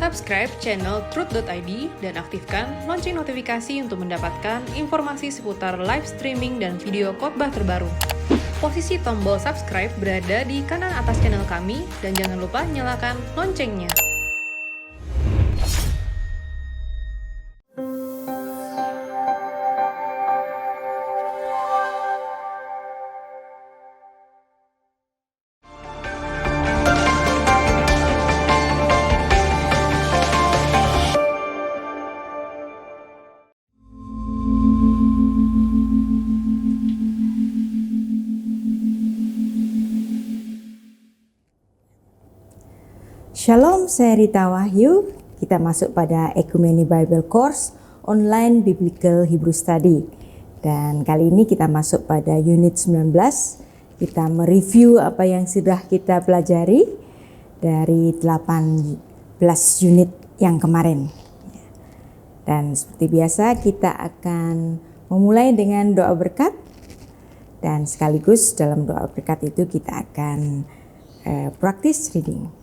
Subscribe channel Truth.id dan aktifkan lonceng notifikasi untuk mendapatkan informasi seputar live streaming dan video khotbah terbaru. Posisi tombol subscribe berada di kanan atas channel kami dan jangan lupa nyalakan loncengnya. Shalom, saya Rita Wahyu. Kita masuk pada Ecumeni Bible Course Online Biblical Hebrew Study. Dan kali ini kita masuk pada unit 19. Kita mereview apa yang sudah kita pelajari dari 18 unit yang kemarin. Dan seperti biasa kita akan memulai dengan doa berkat. Dan sekaligus dalam doa berkat itu kita akan practice reading.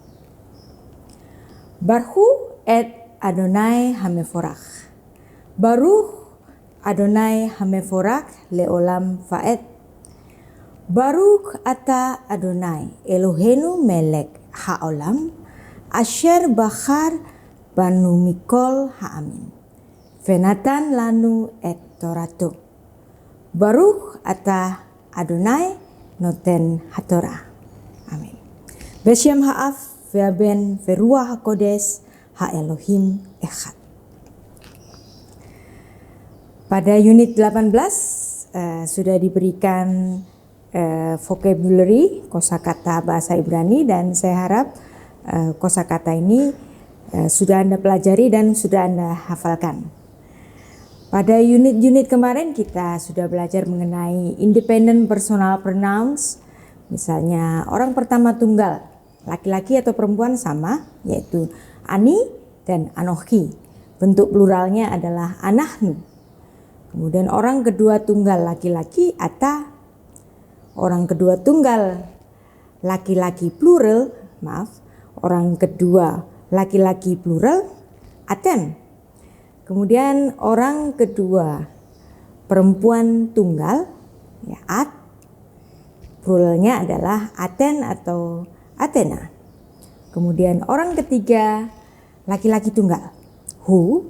Baruch et Adonai Hameforach. Baruch Adonai Hameforach leolam vaed. Baruch ata Adonai Eloheinu melek haolam asher bachar banu mikol haamin. Venatan lanu et torato. Baruch ata Adonai noten hatorah. Amin. Beshem ha'af Ve'aben veruah hakodes ha-Elohim echad. Pada unit 18 sudah diberikan vocabulary, kosakata bahasa Ibrani, dan saya harap kosakata ini sudah Anda pelajari dan sudah Anda hafalkan. Pada unit-unit kemarin kita sudah belajar mengenai independent personal pronouns, misalnya orang pertama tunggal, laki-laki atau perempuan sama, yaitu ani dan anochi. Bentuk pluralnya adalah anahnu. Kemudian orang kedua tunggal laki-laki ata. Orang kedua tunggal laki-laki plural, orang kedua laki-laki plural atem. Kemudian orang kedua perempuan tunggal, ya, at. Pluralnya adalah aten atau Athena. Kemudian orang ketiga laki-laki tunggal, hu.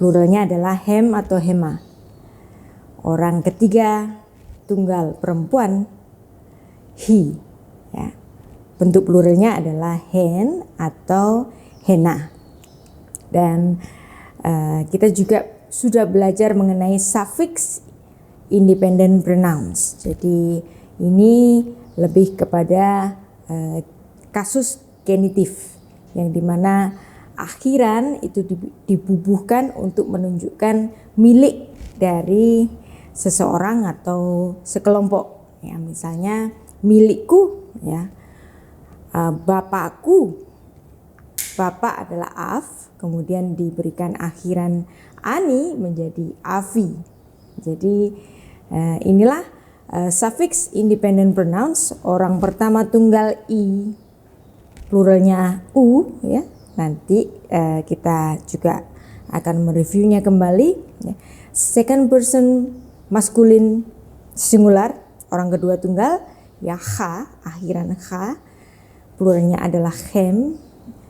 Pluralnya adalah hem atau hema. Orang ketiga tunggal perempuan, he. Ya. Bentuk pluralnya adalah hen atau hena. Dan kita juga sudah belajar mengenai suffix independent pronouns. Jadi ini lebih kepada kasus genitif yang dimana akhiran itu dibubuhkan untuk menunjukkan milik dari seseorang atau sekelompok, ya, misalnya milikku, ya, bapakku. Bapak adalah af, kemudian diberikan akhiran ani menjadi avi. Jadi inilah suffix independent pronouns. Orang pertama tunggal i, pluralnya u, ya. Nanti kita juga akan mereviewnya kembali, ya. Second person maskulin singular, orang kedua tunggal ya ha, akhiran ha, pluralnya adalah hem,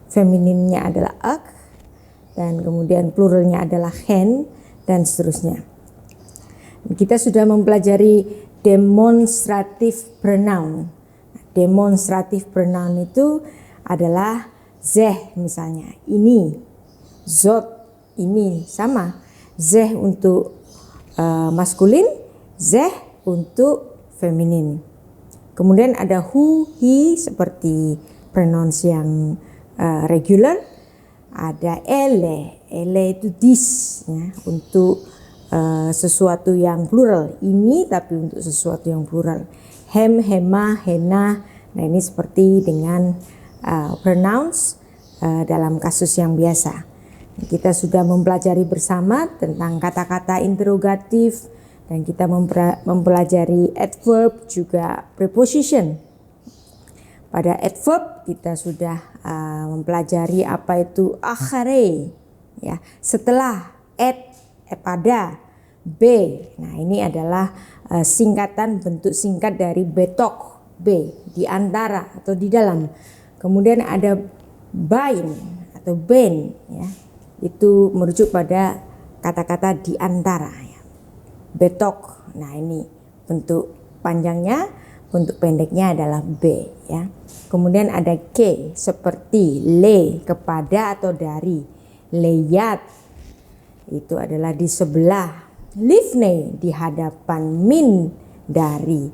femininnya adalah ak, dan kemudian pluralnya adalah hen, dan seterusnya. Kita sudah mempelajari demonstrative pronoun. Demonstrative pronoun itu adalah zeh, misalnya ini, zot, ini, sama. Zeh untuk maskulin, zeh untuk feminin. Kemudian ada hu, he seperti pronouns yang regular. Ada ele itu this, ya, untuk sesuatu yang plural, ini tapi untuk sesuatu yang plural. Hem, hema, hena. Nah, ini seperti dengan pronouns dalam kasus yang biasa. Kita sudah mempelajari bersama tentang kata-kata interrogatif, dan kita mempelajari adverb juga preposition. Pada adverb kita sudah mempelajari apa itu akhare, ya, setelah, pada, b. Nah, ini adalah singkatan, bentuk singkat dari betok, b, di antara atau di dalam. Kemudian ada bain atau ben, ya, itu merujuk pada kata-kata di antara, ya. Betok. Nah, ini bentuk panjangnya, bentuk pendeknya adalah b, ya. Kemudian ada ke, seperti, le, kepada atau dari, leyat, itu adalah di sebelah, lifne, di hadapan, min, dari,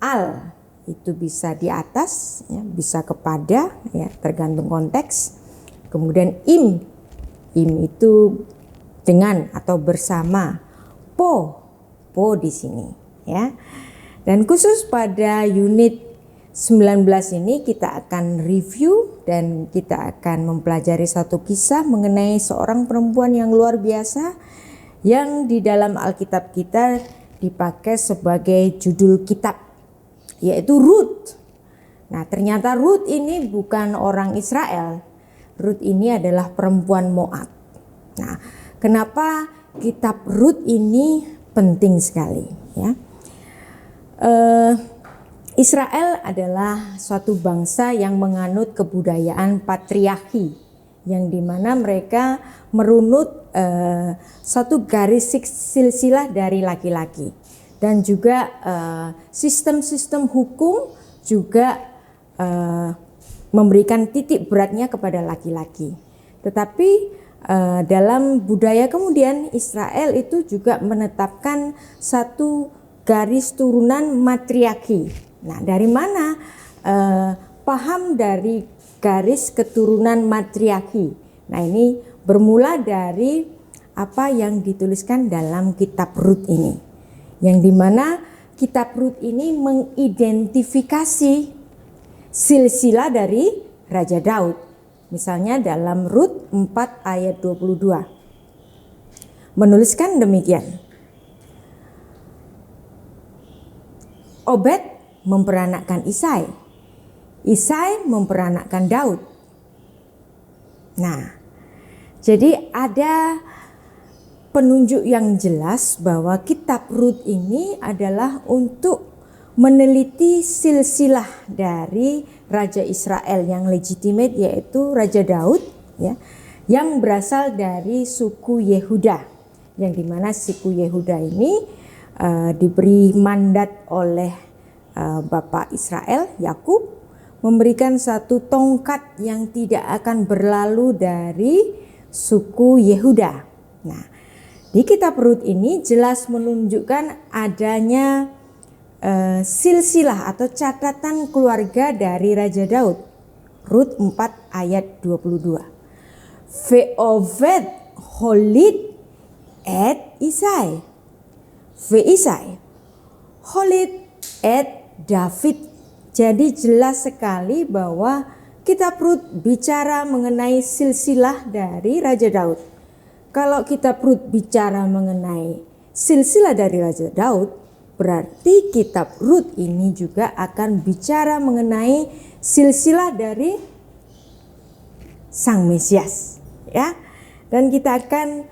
al, itu bisa di atas, ya, bisa kepada, ya, tergantung konteks. Kemudian im itu dengan atau bersama, po di sini, ya. Dan khusus pada unit 19 ini kita akan review dan kita akan mempelajari satu kisah mengenai seorang perempuan yang luar biasa yang di dalam Alkitab kita dipakai sebagai judul kitab, yaitu Rut. Nah, ternyata Rut ini bukan orang Israel. Rut ini adalah perempuan Moab. Nah, kenapa kitab Rut ini penting sekali, ya? Israel adalah suatu bangsa yang menganut kebudayaan patriarki, yang dimana mereka merunut satu garis silsilah dari laki-laki, dan juga sistem-sistem hukum juga memberikan titik beratnya kepada laki-laki. Tetapi dalam budaya kemudian Israel itu juga menetapkan satu garis turunan matriarki. Nah, dari mana paham dari garis keturunan matriarki? Nah, ini bermula dari apa yang dituliskan dalam kitab Rut ini, yang dimana kitab Rut ini mengidentifikasi silsilah dari Raja Daud. Misalnya dalam Rut 4 ayat 22 menuliskan demikian. Obed memperanakkan Isai, Isai memperanakkan Daud. Nah, jadi ada penunjuk yang jelas bahwa kitab Rut ini adalah untuk meneliti silsilah dari Raja Israel yang legitimate, yaitu Raja Daud, ya, yang berasal dari suku Yehuda, yang dimana suku Yehuda ini diberi mandat oleh Bapak Israel, Yakub, memberikan satu tongkat yang tidak akan berlalu dari suku Yehuda. Nah, di kitab Rut ini jelas menunjukkan adanya silsilah atau catatan keluarga dari Raja Daud. Rut 4 ayat 22. Ve'oved holit et Isai. Ve'isai holit et David. Jadi jelas sekali bahwa kitab Rut bicara mengenai silsilah dari Raja Daud. Kalau kitab Rut bicara mengenai silsilah dari Raja Daud, berarti kitab Rut ini juga akan bicara mengenai silsilah dari Sang Mesias, ya. Dan kita akan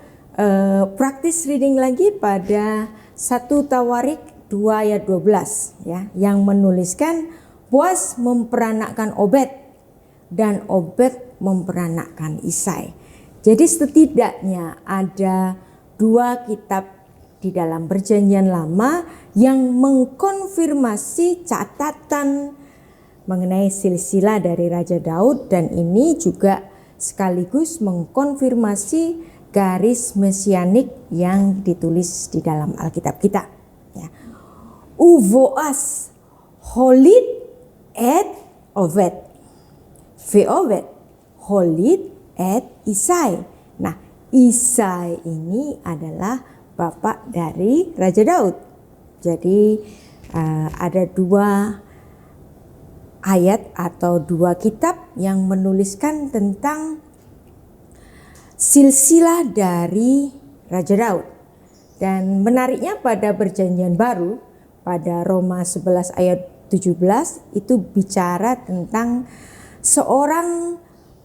praktis reading lagi pada 1 Tawarik 2 ayat 12, ya, yang menuliskan Boaz memperanakkan Obed dan Obed memperanakkan Isai. Jadi setidaknya ada 2 kitab di dalam Perjanjian Lama yang mengkonfirmasi catatan mengenai silsilah dari Raja Daud, dan ini juga sekaligus mengkonfirmasi garis mesianik yang ditulis di dalam Alkitab kita, ya. Uvoas holit et Oved, Ve'oved holit et Isai. Nah, Isai ini adalah bapak dari Raja Daud. Jadi ada 2 ayat atau 2 kitab yang menuliskan tentang silsilah dari Raja Daud. Dan menariknya pada Perjanjian Baru, pada Roma 11 ayat 17 itu bicara tentang seorang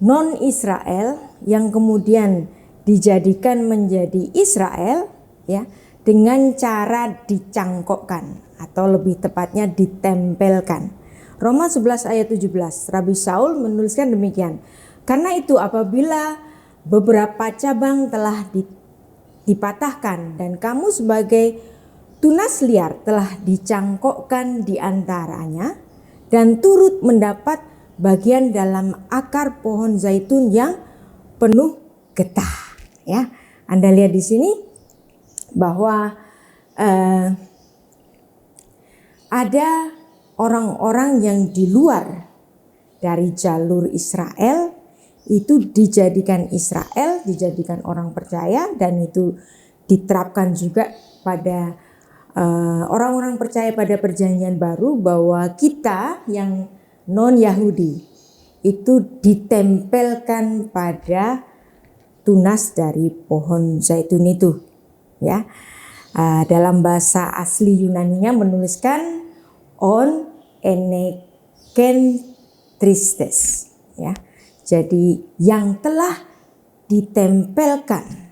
non-Israel yang kemudian dijadikan menjadi Israel, ya, dengan cara dicangkokkan atau lebih tepatnya ditempelkan. Roma 11 ayat 17, Rabi Saul menuliskan demikian. Karena itu apabila beberapa cabang telah dipatahkan dan kamu sebagai tunas liar telah dicangkokkan di antaranya dan turut mendapat bagian dalam akar pohon zaitun yang penuh getah. Ya, Anda lihat di sini bahwa ada orang-orang yang di luar dari jalur Israel itu dijadikan Israel, dijadikan orang percaya, dan itu diterapkan juga pada orang-orang percaya pada perjanjian baru bahwa kita yang non-Yahudi itu ditempelkan pada tunas dari pohon zaitun itu, ya. Dalam bahasa asli Yunaninya menuliskan on enekentristes, ya. Jadi yang telah ditempelkan,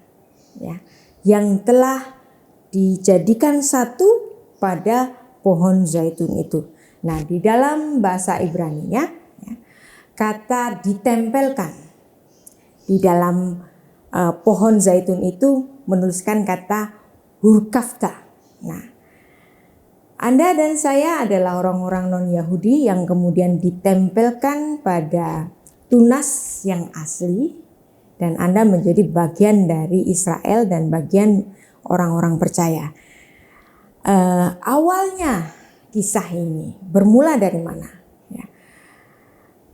ya, yang telah dijadikan satu pada pohon zaitun itu. Nah, di dalam bahasa Ibraninya, ya, kata ditempelkan di dalam pohon zaitun itu menuliskan kata hurkafta. Nah, Anda dan saya adalah orang-orang non-Yahudi yang kemudian ditempelkan pada tunas yang asli, dan Anda menjadi bagian dari Israel dan bagian orang-orang percaya. Awalnya kisah ini bermula dari mana? Ya.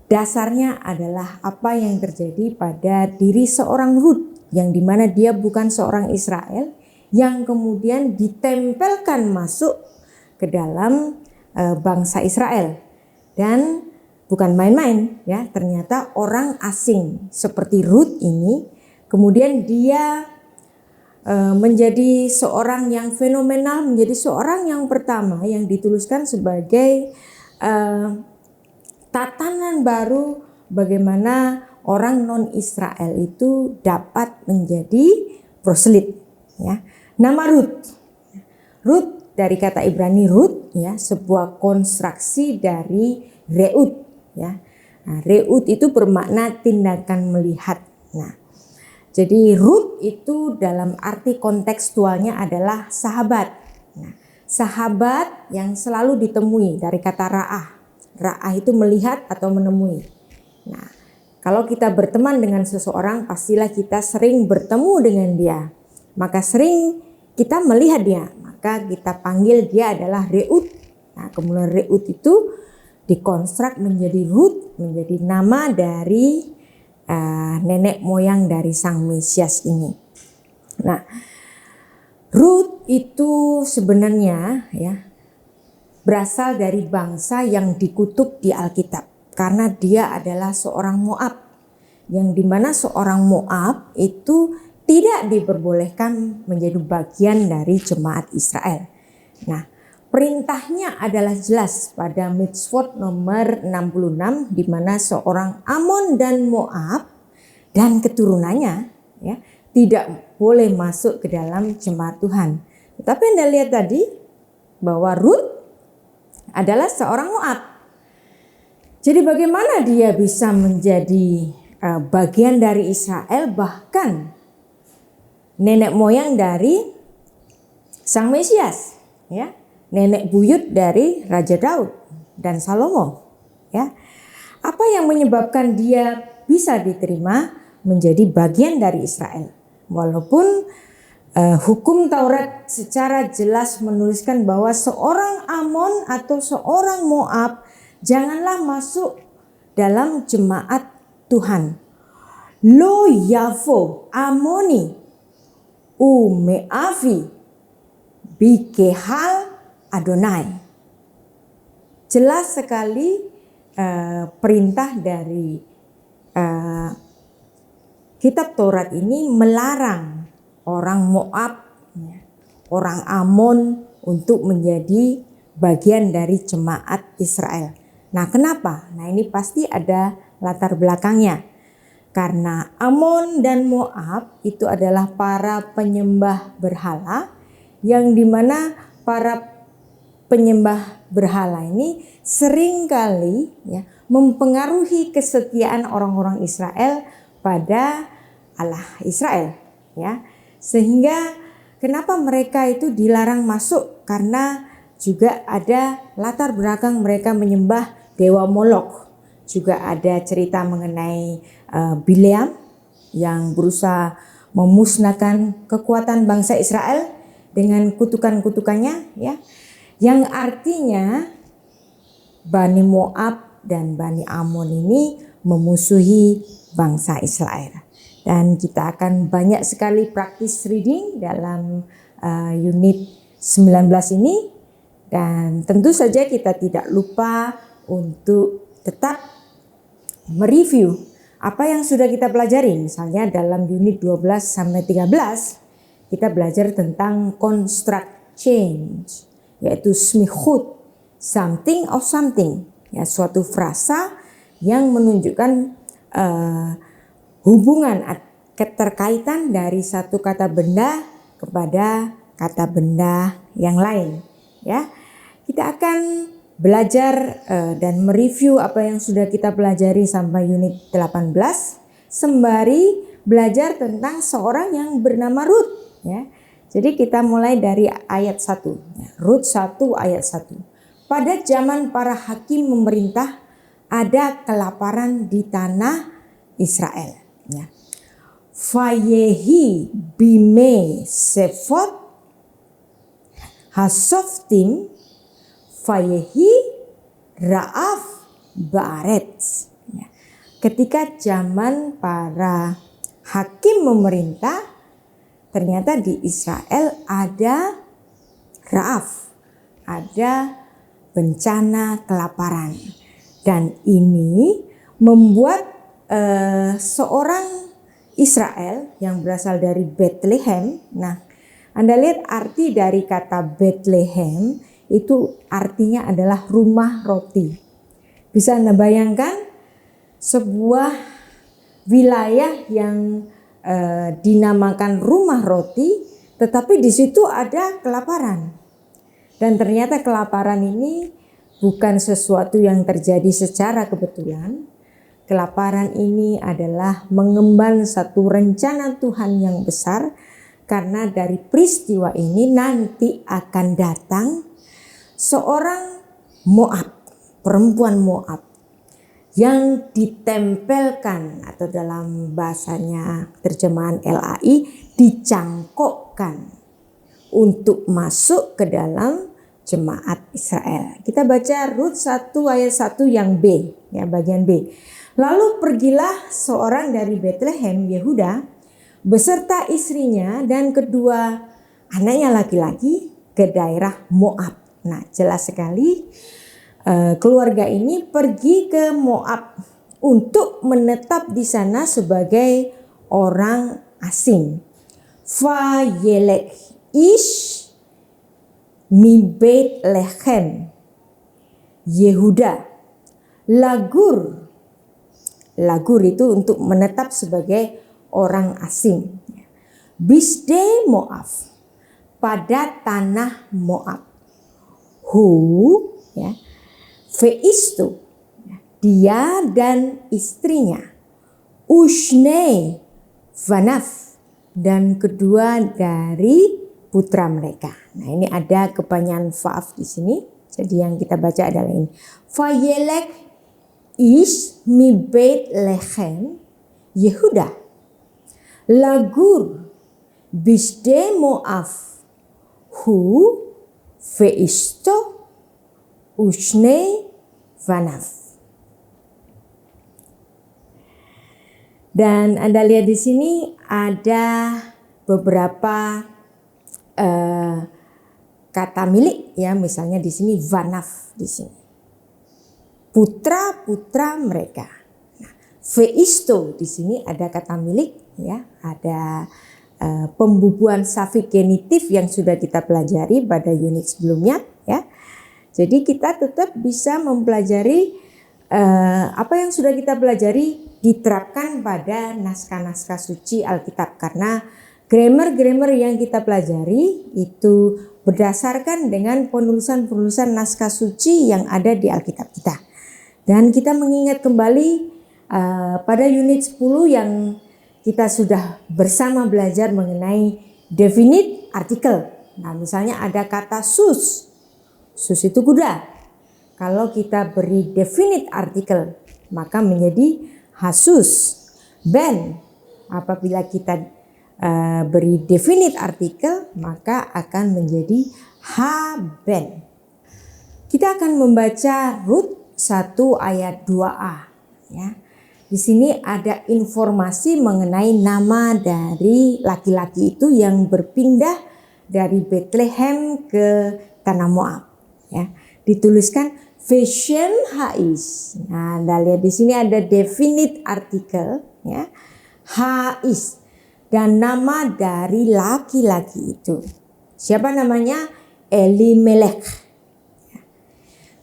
Dasarnya adalah apa yang terjadi pada diri seorang Rut, yang dimana dia bukan seorang Israel, yang kemudian ditempelkan masuk ke dalam bangsa Israel. Dan bukan main-main, ya, ternyata orang asing seperti Rut ini kemudian dia menjadi seorang yang fenomenal, menjadi seorang yang pertama yang dituliskan sebagai tatanan baru bagaimana orang non-Israel itu dapat menjadi proselyt, ya. Nama Rut dari kata Ibrani Rut, ya, sebuah konstruksi dari reut, ya. Nah, reut itu bermakna tindakan melihat. Nah, jadi Rut itu dalam arti kontekstualnya adalah sahabat. Nah, sahabat yang selalu ditemui dari kata ra'ah. Ra'ah itu melihat atau menemui. Nah, kalau kita berteman dengan seseorang, pastilah kita sering bertemu dengan dia. Maka sering kita melihat dia, maka kita panggil dia adalah reut. Nah, kemudian reut itu dikonstruk menjadi Rut, menjadi nama dari nenek moyang dari sang Mesias ini. Nah, Rut itu sebenarnya, ya, berasal dari bangsa yang dikutuk di Alkitab karena dia adalah seorang Moab, yang dimana seorang Moab itu tidak diperbolehkan menjadi bagian dari jemaat Israel. Nah, perintahnya adalah jelas pada Mitzvot nomor 66, di mana seorang Amon dan Moab dan keturunannya, ya, tidak boleh masuk ke dalam jemaat Tuhan. Tetapi Anda lihat tadi bahwa Rut adalah seorang Moab. Jadi bagaimana dia bisa menjadi bagian dari Israel, bahkan nenek moyang dari sang Mesias, ya. Nenek buyut dari Raja Daud dan Salomo, ya. Apa yang menyebabkan dia bisa diterima menjadi bagian dari Israel? Walaupun hukum Taurat secara jelas menuliskan bahwa seorang Amon atau seorang Moab janganlah masuk dalam jemaat Tuhan. Lo Yavo Amoni Umeavi Bikehal Adonai. Jelas sekali perintah dari kitab Taurat ini melarang orang Moab, orang Amon untuk menjadi bagian dari jemaat Israel. Nah, kenapa? Nah, ini pasti ada latar belakangnya. Karena Amon dan Moab itu adalah para penyembah berhala, yang dimana para penyembah berhala ini seringkali ya mempengaruhi kesetiaan orang-orang Israel pada Allah Israel, ya. Sehingga kenapa mereka itu dilarang masuk, karena juga ada latar belakang mereka menyembah dewa Molok. Juga ada cerita mengenai Bileam yang berusaha memusnahkan kekuatan bangsa Israel dengan kutukan-kutukannya, ya. Yang artinya Bani Moab dan Bani Amon ini memusuhi bangsa Israel. Dan kita akan banyak sekali practice reading dalam unit 19 ini. Dan tentu saja kita tidak lupa untuk tetap mereview apa yang sudah kita pelajari. Misalnya dalam unit 12 sampai 13 kita belajar tentang construct change, yaitu smichut, something of something, ya, suatu frasa yang menunjukkan hubungan keterkaitan dari satu kata benda kepada kata benda yang lain, ya. Kita akan belajar dan mereview apa yang sudah kita pelajari sampai unit 18 sembari belajar tentang seorang yang bernama Rut, ya. Jadi kita mulai dari ayat 1. Rut 1 ayat 1. Pada zaman para hakim memerintah, ada kelaparan di tanah Israel. Ya. Fayehi bime sefot hasoftim fayehi ra'af ba'aretz. Ya. Ketika zaman para hakim memerintah, ternyata di Israel ada ra'af, ada bencana kelaparan. Dan ini membuat seorang Israel yang berasal dari Bethlehem. Nah, Anda lihat arti dari kata Bethlehem itu artinya adalah rumah roti. Bisa Anda bayangkan sebuah wilayah yang dinamakan rumah roti, tetapi di situ ada kelaparan. Dan ternyata kelaparan ini bukan sesuatu yang terjadi secara kebetulan. Kelaparan ini adalah mengemban satu rencana Tuhan yang besar, karena dari peristiwa ini nanti akan datang seorang Moab, perempuan Moab, yang ditempelkan atau dalam bahasanya terjemahan LAI dicangkokkan untuk masuk ke dalam jemaat Israel. Kita baca Rut 1 ayat 1 yang B, ya, bagian B. Lalu pergilah seorang dari Bethlehem Yehuda beserta istrinya dan kedua anaknya laki-laki ke daerah Moab. Nah, jelas sekali keluarga ini pergi ke Moab untuk menetap di sana sebagai orang asing. Vayelech ish mi Bethlehem Yehuda. Lagur itu untuk menetap sebagai orang asing. Bisde Moab, pada tanah Moab. Ya, Feistu, dia dan istrinya. Ushne Vanaf, dan kedua dari putra mereka. Nah, ini ada kepanjangan faaf di sini. Jadi yang kita baca adalah ini. Vayelech ish mi Bethlehem Yehuda. Lagur bisde Moab. Hu feisto Ushne Vanaf. Dan Anda lihat di sini ada beberapa kata milik, ya, misalnya di sini Vanaf di sini. Putra-putra mereka. Nah, Feisto di sini ada kata milik, ya, ada pembubuhan safik genitif yang sudah kita pelajari pada unit sebelumnya, ya. Jadi kita tetap bisa mempelajari apa yang sudah kita pelajari diterapkan pada naskah-naskah suci Alkitab, karena grammar-grammar yang kita pelajari itu berdasarkan dengan penulisan-penulisan naskah suci yang ada di Alkitab kita. Dan kita mengingat kembali pada unit 10 yang kita sudah bersama belajar mengenai definite artikel. Nah, misalnya ada kata sus. Sus itu kuda. Kalau kita beri definite artikel, maka menjadi hasus. Ben, apabila kita beri definite artikel, maka akan menjadi haben. Kita akan membaca Rut 1 ayat 2a. Ya. Di sini ada informasi mengenai nama dari laki-laki itu yang berpindah dari Bethlehem ke tanah Moab. Ya. Dituliskan Veshem Hais. Nah, Anda lihat di sini ada definite artikel, ya, Hais, dan nama dari laki-laki itu. Siapa namanya? Elimelech.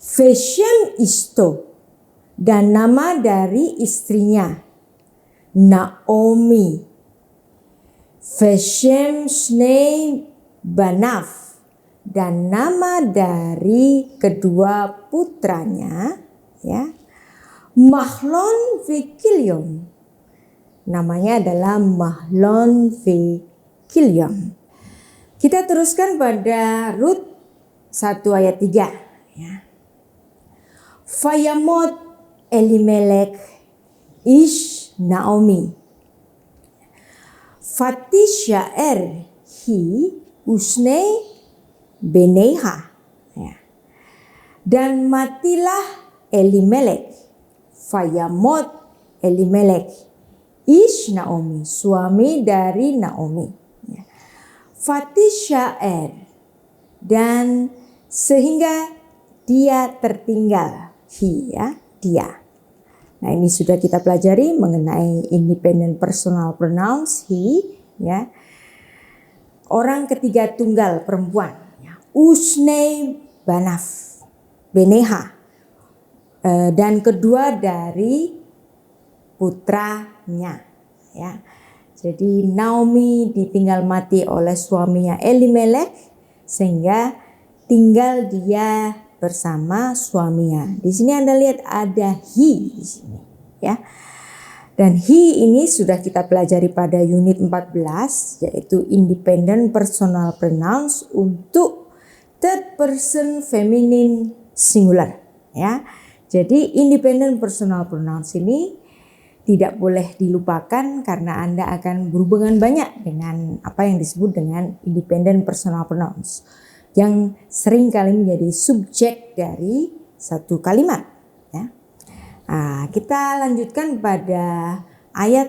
Veshem Isto, dan nama dari istrinya Naomi. Veshem Shnei Banav, dan nama dari kedua putranya, ya, Mahlon Vikilion. Namanya adalah Mahlon Vikilion. Kita teruskan pada Rut 1 ayat 3. Ya. Fayamot Elimelech ish Naomi. Fatishaer hi usnei Beneha, ya. Dan matilah Elimelech, Fayamot Elimelech ish Naomi, suami dari Naomi, ya. Fatishaer, dan sehingga dia tertinggal, ya, dia. Nah, ini sudah kita pelajari mengenai independent personal pronouns he, ya. Orang ketiga tunggal perempuan. Usnei Banav, Beneha, dan kedua dari putranya, ya. Jadi Naomi ditinggal mati oleh suaminya Elimelech, sehingga tinggal dia bersama suaminya. Di sini Anda lihat ada he di sini, ya. Dan he ini sudah kita pelajari pada unit 14, yaitu independent personal pronouns untuk third person feminine singular, ya. Jadi independent personal pronouns ini tidak boleh dilupakan karena Anda akan berhubungan banyak dengan apa yang disebut dengan independent personal pronouns yang sering kali menjadi subjek dari satu kalimat, ya. Nah, kita lanjutkan pada ayat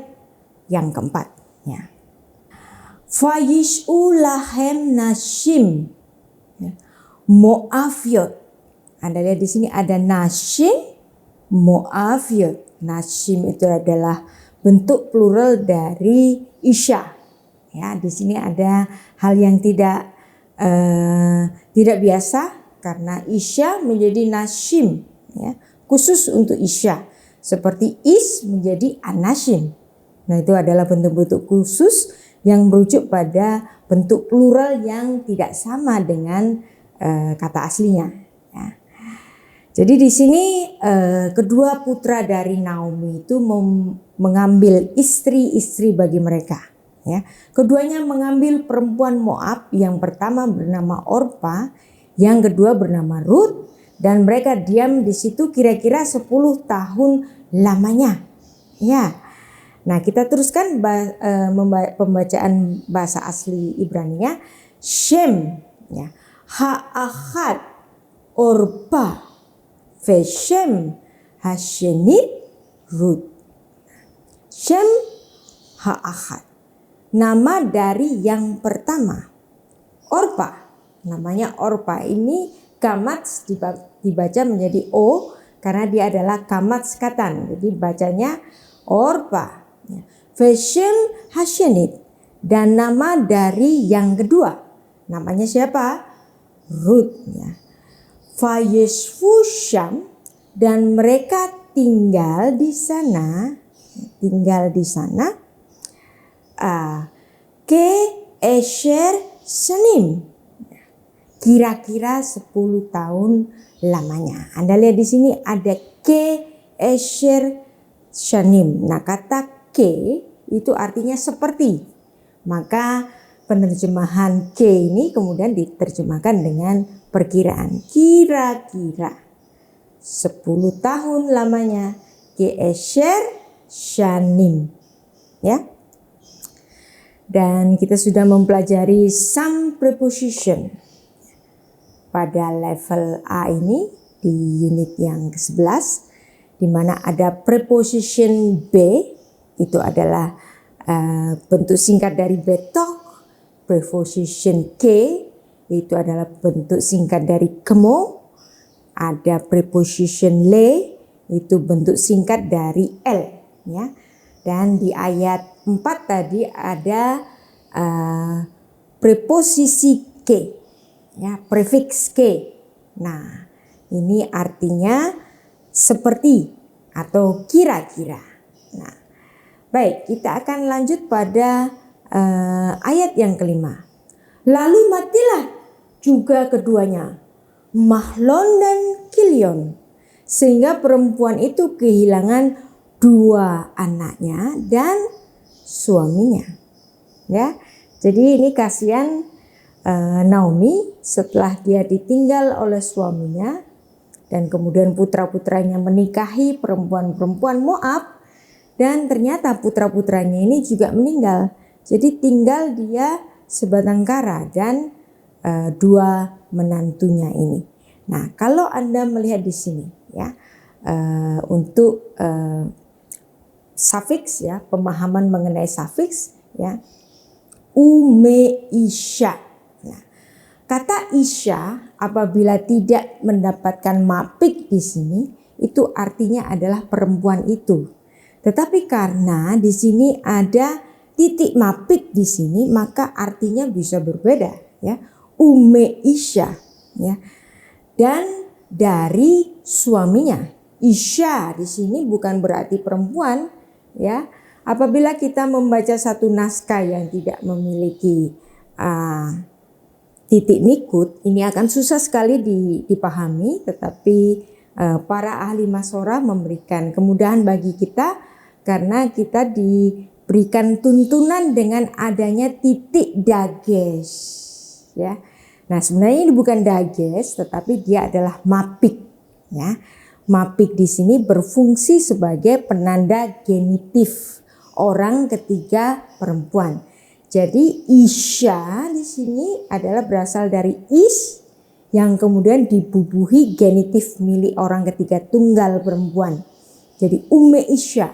yang keempat, ya. Fayishu lahem nashim, ya. Moaviot. Anda lihat di sini ada nashim, moaviot. Nashim itu adalah bentuk plural dari isya. Ya, di sini ada hal yang tidak biasa karena isya menjadi nashim, ya, khusus untuk isya. Seperti is menjadi anashim. Nah, itu adalah bentuk-bentuk khusus yang merujuk pada bentuk plural yang tidak sama dengan kata aslinya, ya. Jadi di sini kedua putra dari Naomi itu mengambil istri-istri bagi mereka, ya. Keduanya mengambil perempuan Moab, yang pertama bernama Orpa, yang kedua bernama Rut, dan mereka diam di situ kira-kira 10 tahun lamanya, ya. Nah, kita teruskan pembacaan bahasa asli Ibraninya. Shem, ya. Ha'achad Orpa Veshem Hashenit Rut. Shem Ha'achad, nama dari yang pertama. Orpa, namanya Orpa ini kamats dibaca menjadi O karena dia adalah kamats katan. Jadi bacanya Orpa. Veshem Hashenit, dan nama dari yang kedua. Namanya siapa? Rut, ya. Fayeshvu Syam, dan mereka tinggal di sana ke Esher Shanim, kira-kira 10 tahun lamanya. Anda lihat di sini ada ke Esher Shanim. Nah, kata ke itu artinya seperti. Maka penerjemahan ke ini kemudian diterjemahkan dengan perkiraan. Kira-kira 10 tahun lamanya ke Esher Shanim. Ya. Dan kita sudah mempelajari some preposition pada level A ini di unit yang ke-11, di mana ada preposition be, itu adalah bentuk singkat dari betok. Preposition ke itu adalah bentuk singkat dari kemo. Ada preposition le, itu bentuk singkat dari l, ya. Dan di ayat 4 tadi ada preposisi ke, ya, prefiks ke. Nah, ini artinya seperti atau kira-kira. Nah, baik, kita akan lanjut pada ayat yang kelima. Lalu matilah juga keduanya, Mahlon dan Kilion, sehingga perempuan itu kehilangan 2 anaknya dan suaminya. Ya, jadi ini kasihan Naomi setelah dia ditinggal oleh suaminya dan kemudian putra-putranya menikahi perempuan-perempuan Moab, dan ternyata putra-putranya ini juga meninggal. Jadi tinggal dia sebatang kara dan 2 menantunya ini. Nah, kalau Anda melihat di sini, ya, untuk sufiks, ya, pemahaman mengenai sufiks, ya, ume isya. Nah, kata isya apabila tidak mendapatkan mapik di sini, itu artinya adalah perempuan itu. Tetapi karena di sini ada titik mapik di sini, maka artinya bisa berbeda, ya. Ume isya, ya. Dan dari suaminya. Isya di sini bukan berarti perempuan, ya. Apabila kita membaca satu naskah yang tidak memiliki titik nikut, ini akan susah sekali dipahami, tetapi para ahli Masorah memberikan kemudahan bagi kita karena kita diberikan tuntunan dengan adanya titik dagesh, ya. Nah, sebenarnya ini bukan dagesh, tetapi dia adalah mapik, ya. Mapik di sini berfungsi sebagai penanda genitif orang ketiga perempuan. Jadi isya di sini adalah berasal dari is yang kemudian dibubuhi genitif milik orang ketiga tunggal perempuan. Jadi umme isya.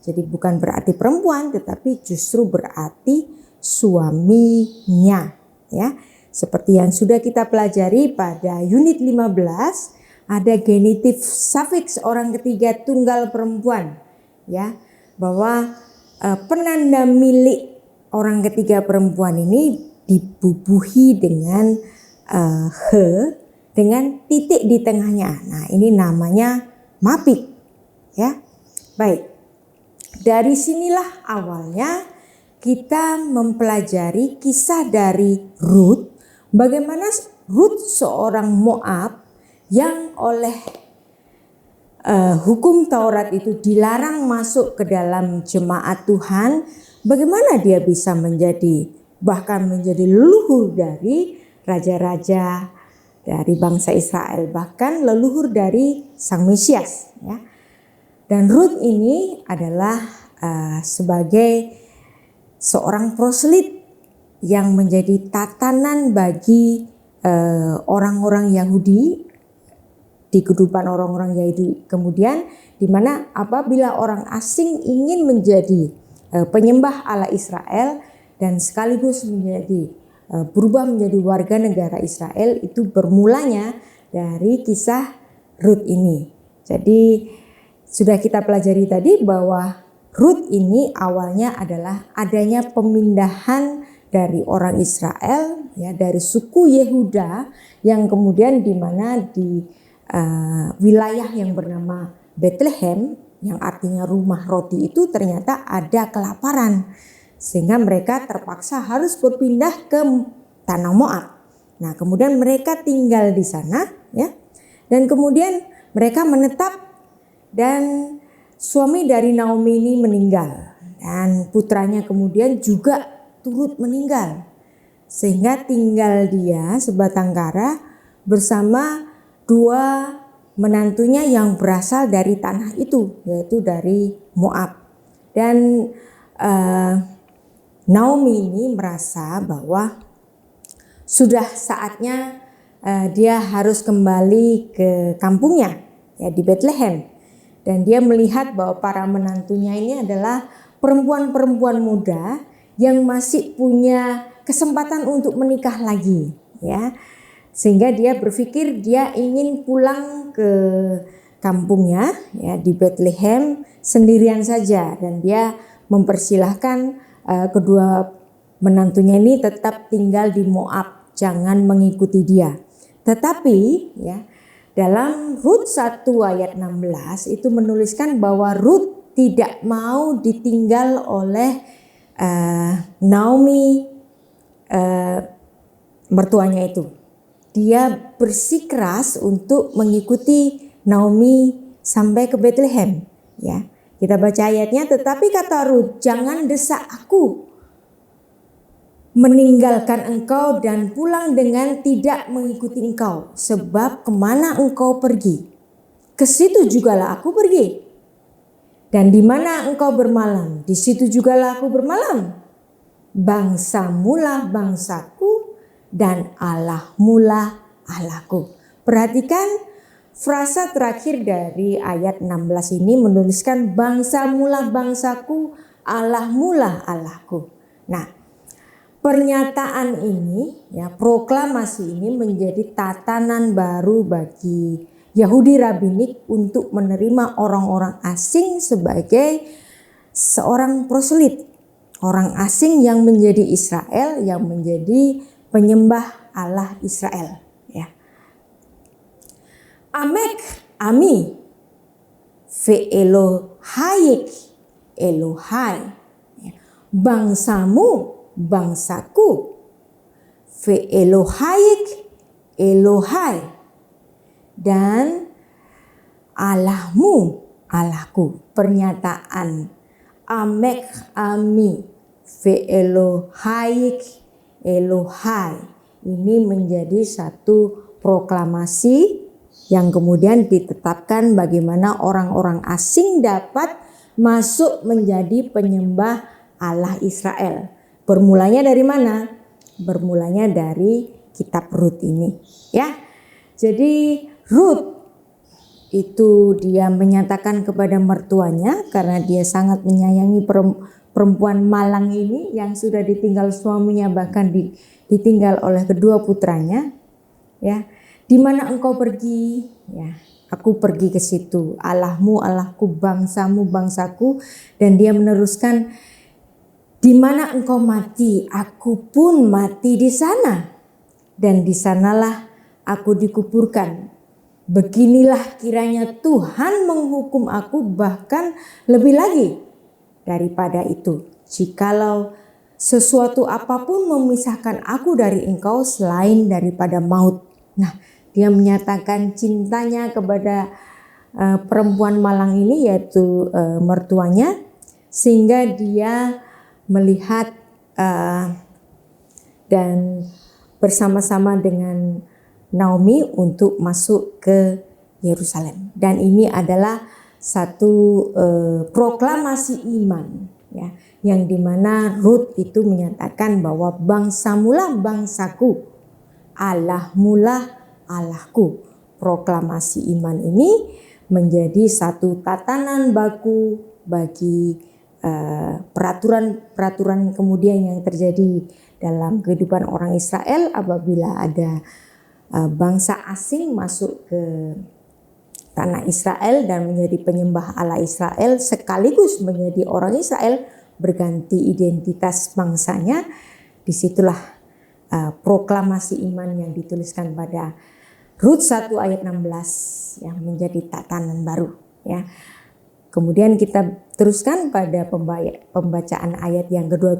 Jadi bukan berarti perempuan, tetapi justru berarti suaminya, ya. Seperti yang sudah kita pelajari pada unit 15, ada genitif sufiks orang ketiga tunggal perempuan, ya, bahwa penanda milik orang ketiga perempuan ini dibubuhi dengan he dengan titik di tengahnya. Nah, ini namanya mapik, ya. Baik. Dari sinilah awalnya kita mempelajari kisah dari Rut, bagaimana Rut seorang Moab yang oleh hukum Taurat itu dilarang masuk ke dalam jemaat Tuhan, bagaimana dia bisa bahkan menjadi leluhur dari raja-raja dari bangsa Israel, bahkan leluhur dari Sang Mesias, ya. Dan Rut ini adalah sebagai seorang proselyt yang menjadi tatanan bagi orang-orang Yahudi di kehidupan orang-orang Yahudi kemudian, di mana apabila orang asing ingin menjadi penyembah Allah Israel dan sekaligus berubah menjadi warga negara Israel, itu bermulanya dari kisah Rut ini. Jadi sudah kita pelajari tadi bahwa Rut ini awalnya adalah adanya pemindahan dari orang Israel, ya, dari suku Yehuda yang kemudian di mana di wilayah yang bernama Bethlehem, yang artinya rumah roti itu ternyata ada kelaparan, sehingga mereka terpaksa harus berpindah ke tanah Moab. Nah, kemudian mereka tinggal di sana, ya, dan kemudian mereka menetap, dan suami dari Naomi ini meninggal dan putranya kemudian juga turut meninggal, sehingga tinggal dia sebatang kara bersama dua menantunya yang berasal dari tanah itu, yaitu dari Moab. Dan Naomi ini merasa bahwa sudah saatnya dia harus kembali ke kampungnya, ya, di Bethlehem. Dan dia melihat bahwa para menantunya ini adalah perempuan-perempuan muda yang masih punya kesempatan untuk menikah lagi, ya. Sehingga dia berpikir dia ingin pulang ke kampungnya, ya, di Bethlehem sendirian saja, dan dia mempersilahkan kedua menantunya ini tetap tinggal di Moab, jangan mengikuti dia. Tetapi, ya, dalam Rut 1 ayat 16 itu menuliskan bahwa Rut tidak mau ditinggal oleh Naomi, mertuanya itu. Dia bersikeras untuk mengikuti Naomi sampai ke Bethlehem, ya. Kita baca ayatnya, tetapi kata Rut, jangan desak aku meninggalkan engkau dan pulang dengan tidak mengikuti engkau, sebab kemana engkau pergi, ke situ jugalah aku pergi, dan di mana engkau bermalam, di situ jugalah aku bermalam. Bangsamulah bangsaku dan Allahmulah Allahku. Perhatikan frasa terakhir dari ayat 16 ini menuliskan bangsamulah bangsaku, Allahmulah Allahku. Nah, pernyataan ini, ya, proklamasi ini menjadi tatanan baru bagi Yahudi rabbinik untuk menerima orang-orang asing sebagai seorang proselyit, orang asing yang menjadi Israel, yang menjadi penyembah Allah Israel, ya. Amek ami ve Elohayik Elohai, bangsamu bangsaku, ve Elohayik Elohai, dan Allahmu Allahku. Pernyataan Amek ami ve Elohayik Elohai ini menjadi satu proklamasi yang kemudian ditetapkan bagaimana orang-orang asing dapat masuk menjadi penyembah Allah Israel. Bermulanya dari mana? Bermulanya dari kitab Rut ini, ya. Jadi Rut itu dia menyatakan kepada mertuanya, karena dia sangat menyayangi perempuan malang ini yang sudah ditinggal suaminya, bahkan ditinggal oleh kedua putranya, ya. Di mana engkau pergi, ya, aku pergi ke situ. Allahmu Allahku, bangsamu bangsaku. Dan dia meneruskan, di mana engkau mati, aku pun mati di sana, dan di sanalah aku dikuburkan. Beginilah kiranya Tuhan menghukum aku, bahkan lebih lagi daripada itu, jikalau sesuatu apapun memisahkan aku dari engkau selain daripada maut. Nah, dia menyatakan cintanya kepada perempuan malang ini, yaitu mertuanya, sehingga dia melihat dan bersama-sama dengan Naomi untuk masuk ke Yerusalem. Dan ini adalah satu proklamasi iman, ya, yang dimana Rut itu menyatakan bahwa bangsamulah bangsaku, Allahmulah Allahku. Proklamasi iman ini menjadi satu tatanan baku bagi peraturan-peraturan kemudian yang terjadi dalam kehidupan orang Israel apabila ada bangsa asing masuk ke tanah Israel dan menjadi penyembah Allah Israel sekaligus menjadi orang Israel, berganti identitas bangsanya, disitulah proklamasi iman yang dituliskan pada Rut 1 ayat 16 yang menjadi tatanan baru ya. Kemudian kita teruskan pada pembacaan ayat yang kedua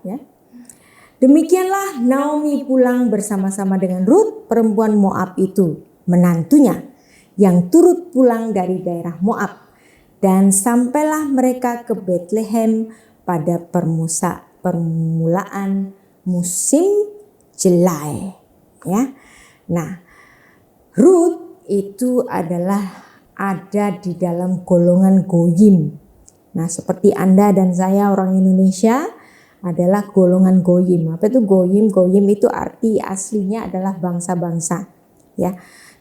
ya. Demikianlah Naomi pulang bersama-sama dengan Rut, perempuan Moab itu, menantunya, yang turut pulang dari daerah Moab. Dan sampailah mereka ke Bethlehem pada permulaan musim jelai ya. Nah, Rut itu adalah ada di dalam golongan goyim. Nah, seperti Anda dan saya orang Indonesia adalah golongan goyim. Apa itu goyim? Goyim itu arti aslinya adalah bangsa-bangsa ya.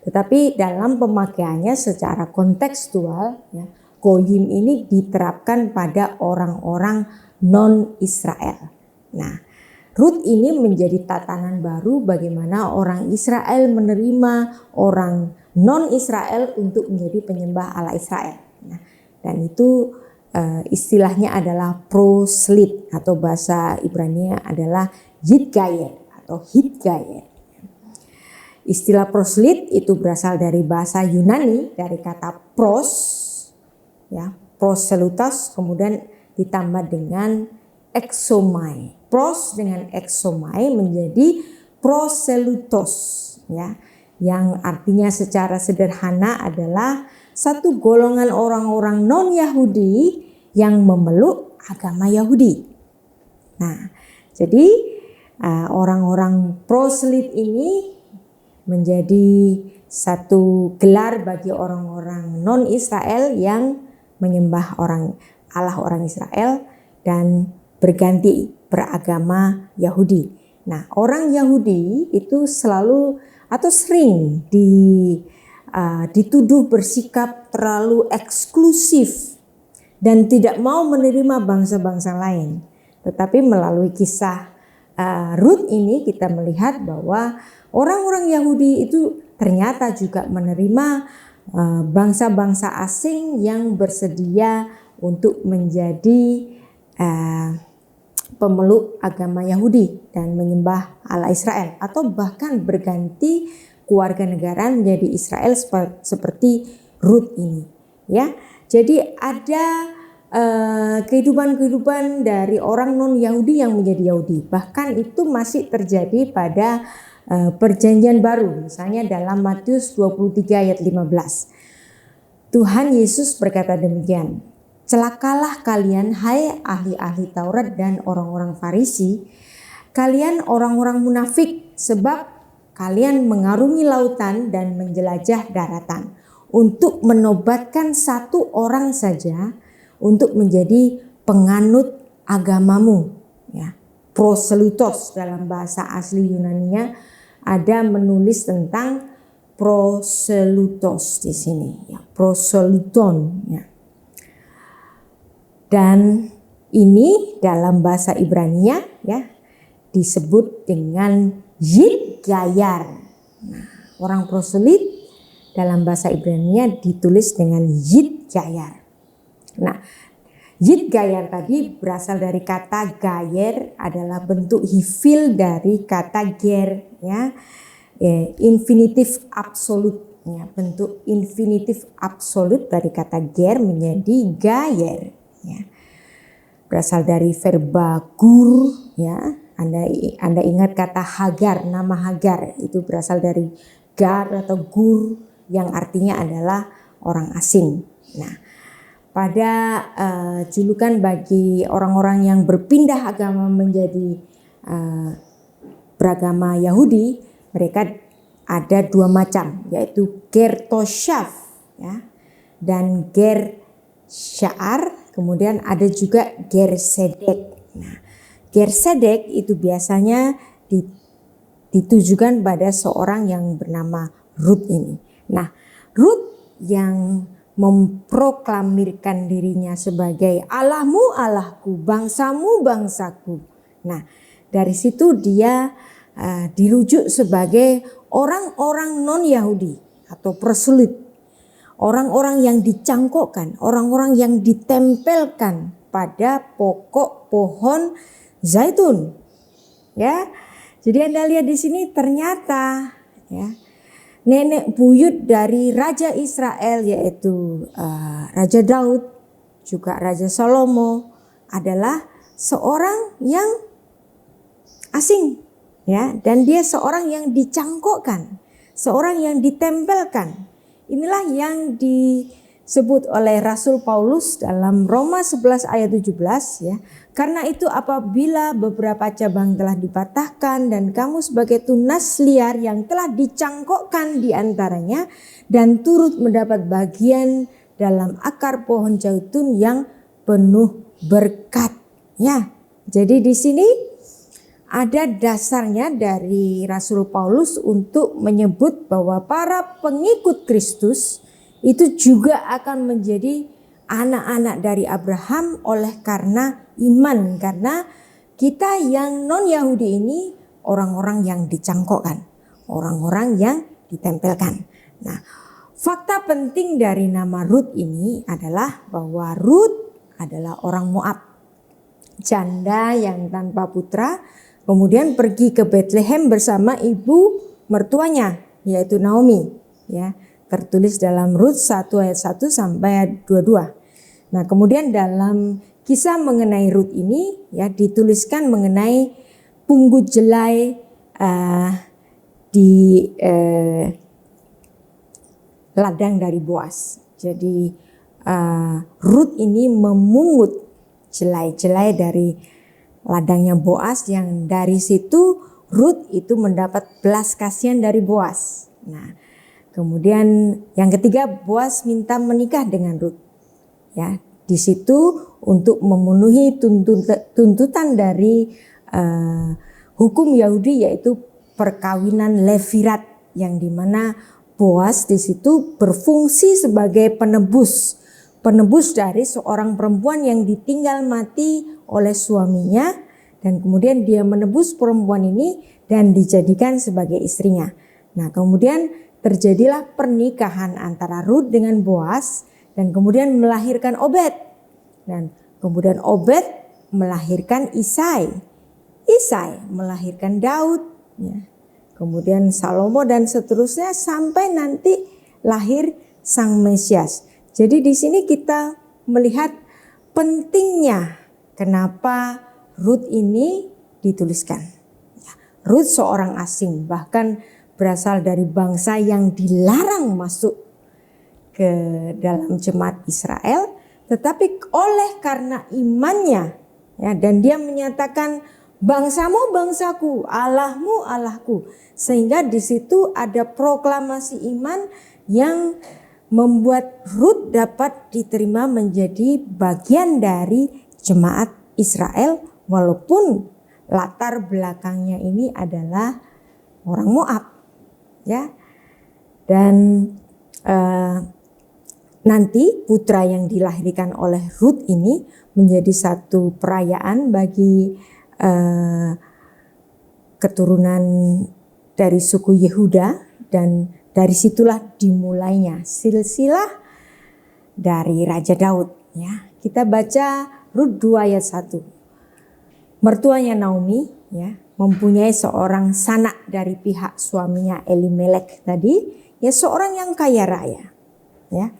Tetapi dalam pemakaiannya secara kontekstual ya, goyim ini diterapkan pada orang-orang non-Israel. Nah, Rut ini menjadi tatanan baru bagaimana orang Israel menerima orang non-Israel untuk menjadi penyembah Allah Israel. Nah, dan itu istilahnya adalah proselyt atau bahasa Ibrani adalah Yitgayer atau Hitgayer. Istilah proselyt itu berasal dari bahasa Yunani dari kata pros ya, proselytos kemudian ditambah dengan exomai. Pros dengan exomai menjadi proselytos ya, yang artinya secara sederhana adalah satu golongan orang-orang non-Yahudi yang memeluk agama Yahudi. Nah, jadi orang-orang proselyt ini menjadi satu gelar bagi orang-orang non-Israel yang menyembah Allah orang Israel dan berganti beragama Yahudi. Nah, orang Yahudi itu selalu atau sering dituduh bersikap terlalu eksklusif dan tidak mau menerima bangsa-bangsa lain. Tetapi melalui kisah Rut ini kita melihat bahwa orang-orang Yahudi itu ternyata juga menerima bangsa-bangsa asing yang bersedia untuk menjadi pemeluk agama Yahudi dan menyembah Allah Israel atau bahkan berganti keluarga negara menjadi Israel seperti Rut ini ya. Jadi ada kehidupan dari orang non-Yahudi yang menjadi Yahudi, bahkan itu masih terjadi pada perjanjian baru, misalnya dalam Matius 23 ayat 15. Tuhan Yesus berkata demikian, celakalah kalian hai ahli-ahli Taurat dan orang-orang Farisi, kalian orang-orang munafik, sebab kalian mengarungi lautan dan menjelajah daratan untuk menobatkan satu orang saja untuk menjadi penganut agamamu ya. Proselytos dalam bahasa asli Yunaninya ada menulis tentang proselytos di sini ya, proselyton ya. Dan ini dalam bahasa Ibrania ya disebut dengan Yitgayar. Nah, orang proselyt dalam bahasa Ibrania ditulis dengan Yitgayar. Nah, Yitgayar tadi berasal dari kata gayer, adalah bentuk hifil dari kata ger ya, infinitif absolut ya, bentuk infinitif absolut dari kata ger menjadi gayer ya. Berasal dari verba gur ya. Anda ingat kata Hagar, nama Hagar itu berasal dari gar atau gur yang artinya adalah orang asing. Nah, pada julukan bagi orang-orang yang berpindah agama menjadi beragama Yahudi, mereka ada dua macam, yaitu ger toshav ya, dan ger sya'ar, kemudian ada juga ger sedek. Nah, ger sedek itu biasanya ditujukan pada seorang yang bernama Rut ini. Nah, Rut yang memproklamirkan dirinya sebagai Allahmu Allahku, bangsamu bangsaku. Nah, dari situ dia dirujuk sebagai orang-orang non-Yahudi atau proselyt. Orang-orang yang dicangkokkan, orang-orang yang ditempelkan pada pokok pohon zaitun. Ya. Jadi Anda lihat di sini ternyata ya, nenek buyut dari Raja Israel yaitu Raja Daud, juga Raja Salomo adalah seorang yang asing, ya, dan dia seorang yang dicangkokkan, seorang yang ditempelkan. Inilah yang disebut oleh Rasul Paulus dalam Roma 11 ayat 17 ya. Karena itu apabila beberapa cabang telah dipatahkan dan kamu sebagai tunas liar yang telah dicangkokkan di antaranya dan turut mendapat bagian dalam akar pohon zaitun yang penuh berkat. Ya. Jadi di sini ada dasarnya dari Rasul Paulus untuk menyebut bahwa para pengikut Kristus itu juga akan menjadi anak-anak dari Abraham oleh karena iman. Karena kita yang non-Yahudi ini orang-orang yang dicangkokkan, orang-orang yang ditempelkan. Nah, fakta penting dari nama Rut ini adalah bahwa Rut adalah orang Moab, janda yang tanpa putra, kemudian pergi ke Bethlehem bersama ibu mertuanya yaitu Naomi, ya, tertulis dalam Rut 1 ayat 1 sampai ayat 22. Nah, kemudian dalam kisah mengenai Rut ini ya dituliskan mengenai pungut jelai di ladang dari Boas. Jadi Rut ini memungut jelai-jelai dari ladangnya Boas, yang dari situ Rut itu mendapat belas kasihan dari Boas. Nah, kemudian yang ketiga, Boas minta menikah dengan Rut. Ya, di situ untuk memenuhi tuntutan dari hukum Yahudi yaitu perkawinan levirat, yang dimana Boas di situ berfungsi sebagai penebus dari seorang perempuan yang ditinggal mati oleh suaminya, dan kemudian dia menebus perempuan ini dan dijadikan sebagai istrinya. Nah, kemudian terjadilah pernikahan antara Rut dengan Boas, dan kemudian melahirkan Obed, dan kemudian Obed melahirkan Isai melahirkan Daud, ya. Kemudian Salomo dan seterusnya sampai nanti lahir Sang Mesias. Jadi di sini kita melihat pentingnya kenapa Rut ini dituliskan. Rut seorang asing, bahkan berasal dari bangsa yang dilarang masuk ke dalam jemaat Israel, tetapi oleh karena imannya, ya, dan dia menyatakan bangsamu bangsaku, Allahmu Allahku, sehingga di situ ada proklamasi iman yang membuat Rut dapat diterima menjadi bagian dari jemaat Israel, walaupun latar belakangnya ini adalah orang Moab, ya. Dan nanti putra yang dilahirkan oleh Rut ini menjadi satu perayaan bagi keturunan dari suku Yehuda, dan dari situlah dimulainya silsilah dari Raja Daud, ya. Kita baca Rut 2 ayat 1. Mertuanya Naomi, ya, mempunyai seorang sanak dari pihak suaminya Elimelek tadi, ya, seorang yang kaya raya, ya,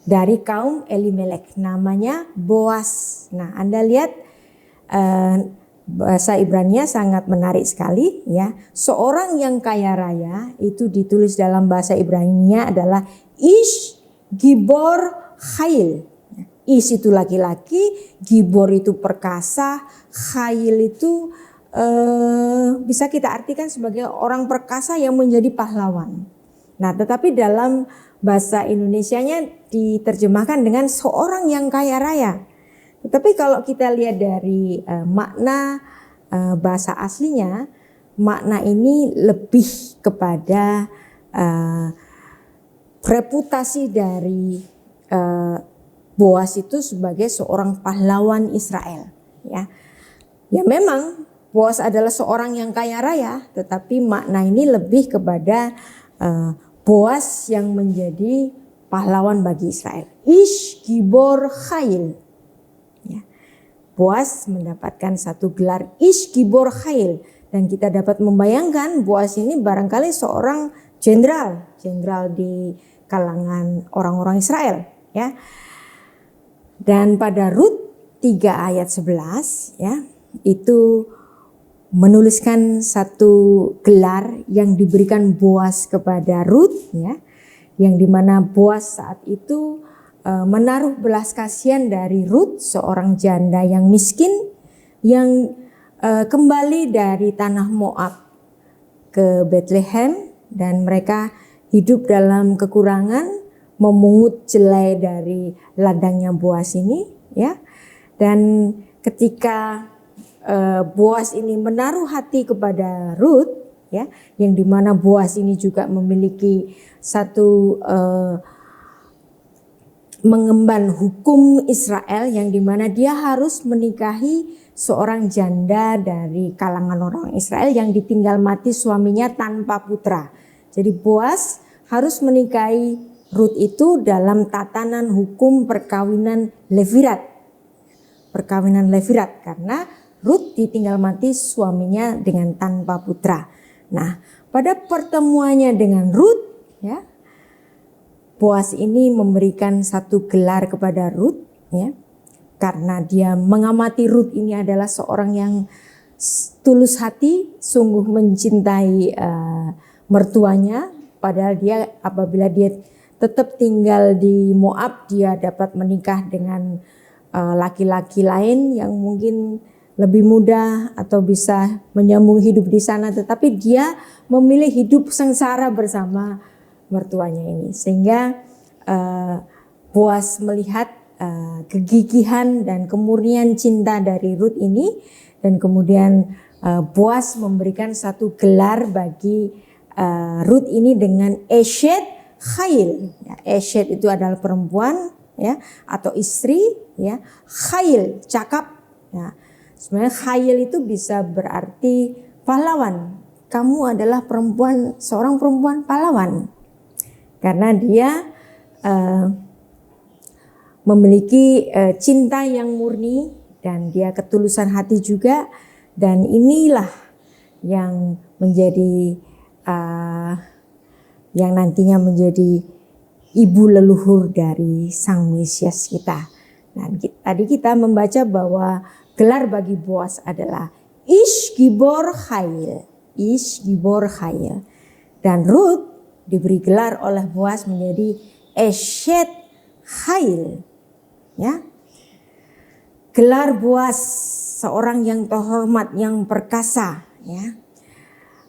dari kaum Elimelek, namanya Boas. Nah, Anda lihat bahasa Ibrani sangat menarik sekali, ya. Seorang yang kaya raya itu ditulis dalam bahasa Ibrani-nya adalah Ish Gibor Khail. Ish itu laki-laki, Gibor itu perkasa, Khail itu bisa kita artikan sebagai orang perkasa yang menjadi pahlawan. Nah, tetapi dalam bahasa Indonesianya diterjemahkan dengan seorang yang kaya raya. Tetapi kalau kita lihat dari makna bahasa aslinya, makna ini lebih kepada reputasi dari Boas itu sebagai seorang pahlawan Israel, ya. Ya, memang Boas adalah seorang yang kaya raya, tetapi makna ini lebih kepada Boas yang menjadi pahlawan bagi Israel. Ish Gibor Khail. Boaz mendapatkan satu gelar Ish Gibor Khail, dan kita dapat membayangkan Boaz ini barangkali seorang jenderal di kalangan orang-orang Israel, ya. Dan pada Rut 3 ayat 11, ya, itu menuliskan satu gelar yang diberikan Boaz kepada Rut, ya, yang dimana Boaz saat itu menaruh belas kasihan dari Rut, seorang janda yang miskin yang kembali dari tanah Moab ke Bethlehem, dan mereka hidup dalam kekurangan, memungut jelai dari ladangnya Boaz ini, ya. Dan ketika Boaz ini menaruh hati kepada Rut, ya, yang dimana Boaz ini juga memiliki satu mengemban hukum Israel, yang dimana dia harus menikahi seorang janda dari kalangan orang Israel yang ditinggal mati suaminya tanpa putra. Jadi Boaz harus menikahi Rut itu dalam tatanan hukum perkawinan Levirat. Perkawinan Levirat, karena Rut ditinggal mati suaminya dengan tanpa putra. Nah, pada pertemuannya dengan Rut, ya, Boaz ini memberikan satu gelar kepada Rut, ya, karena dia mengamati Rut ini adalah seorang yang tulus hati, sungguh mencintai mertuanya. Padahal dia, apabila dia tetap tinggal di Moab, dia dapat menikah dengan laki-laki lain yang mungkin lebih mudah atau bisa menyambung hidup di sana, tetapi dia memilih hidup sengsara bersama mertuanya ini, sehingga Boaz melihat kegigihan dan kemurnian cinta dari Rut ini, dan kemudian Boaz memberikan satu gelar bagi Rut ini dengan Eshet Khail. Ya, Eshet itu adalah perempuan, ya, atau istri, ya. Khail, cakap, ya. Sebenarnya Khail itu bisa berarti pahlawan. Kamu adalah perempuan, seorang perempuan pahlawan, karena dia memiliki cinta yang murni, dan dia ketulusan hati juga. Dan inilah yang menjadi yang nantinya menjadi ibu leluhur dari Sang Mesias kita. Nah, tadi kita membaca bahwa gelar bagi Boaz adalah Ish Gibor Khail. Ish Gibor Khail. Dan Rut diberi gelar oleh Boaz menjadi Eshet Khail, ya. Gelar Boaz seorang yang terhormat, yang perkasa, ya.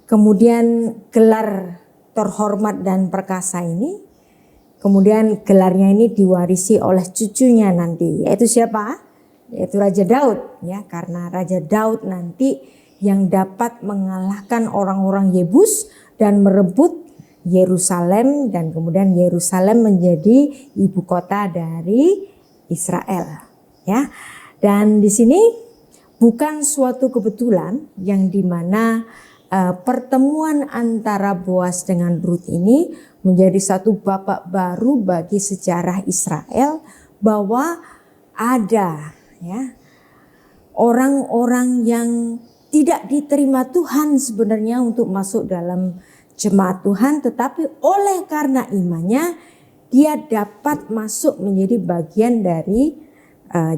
Kemudian gelar terhormat dan perkasa ini, kemudian gelarnya ini diwarisi oleh cucunya nanti, yaitu siapa? Yaitu Raja Daud, ya, karena Raja Daud nanti yang dapat mengalahkan orang-orang Yebus dan merebut Yerusalem, dan kemudian Yerusalem menjadi ibu kota dari Israel, ya. Dan di sini bukan suatu kebetulan yang dimana pertemuan antara Boaz dengan Rut ini menjadi satu babak baru bagi sejarah Israel, bahwa ada, ya, orang-orang yang tidak diterima Tuhan sebenarnya untuk masuk dalam jemaat Tuhan, tetapi oleh karena imannya dia dapat masuk menjadi bagian dari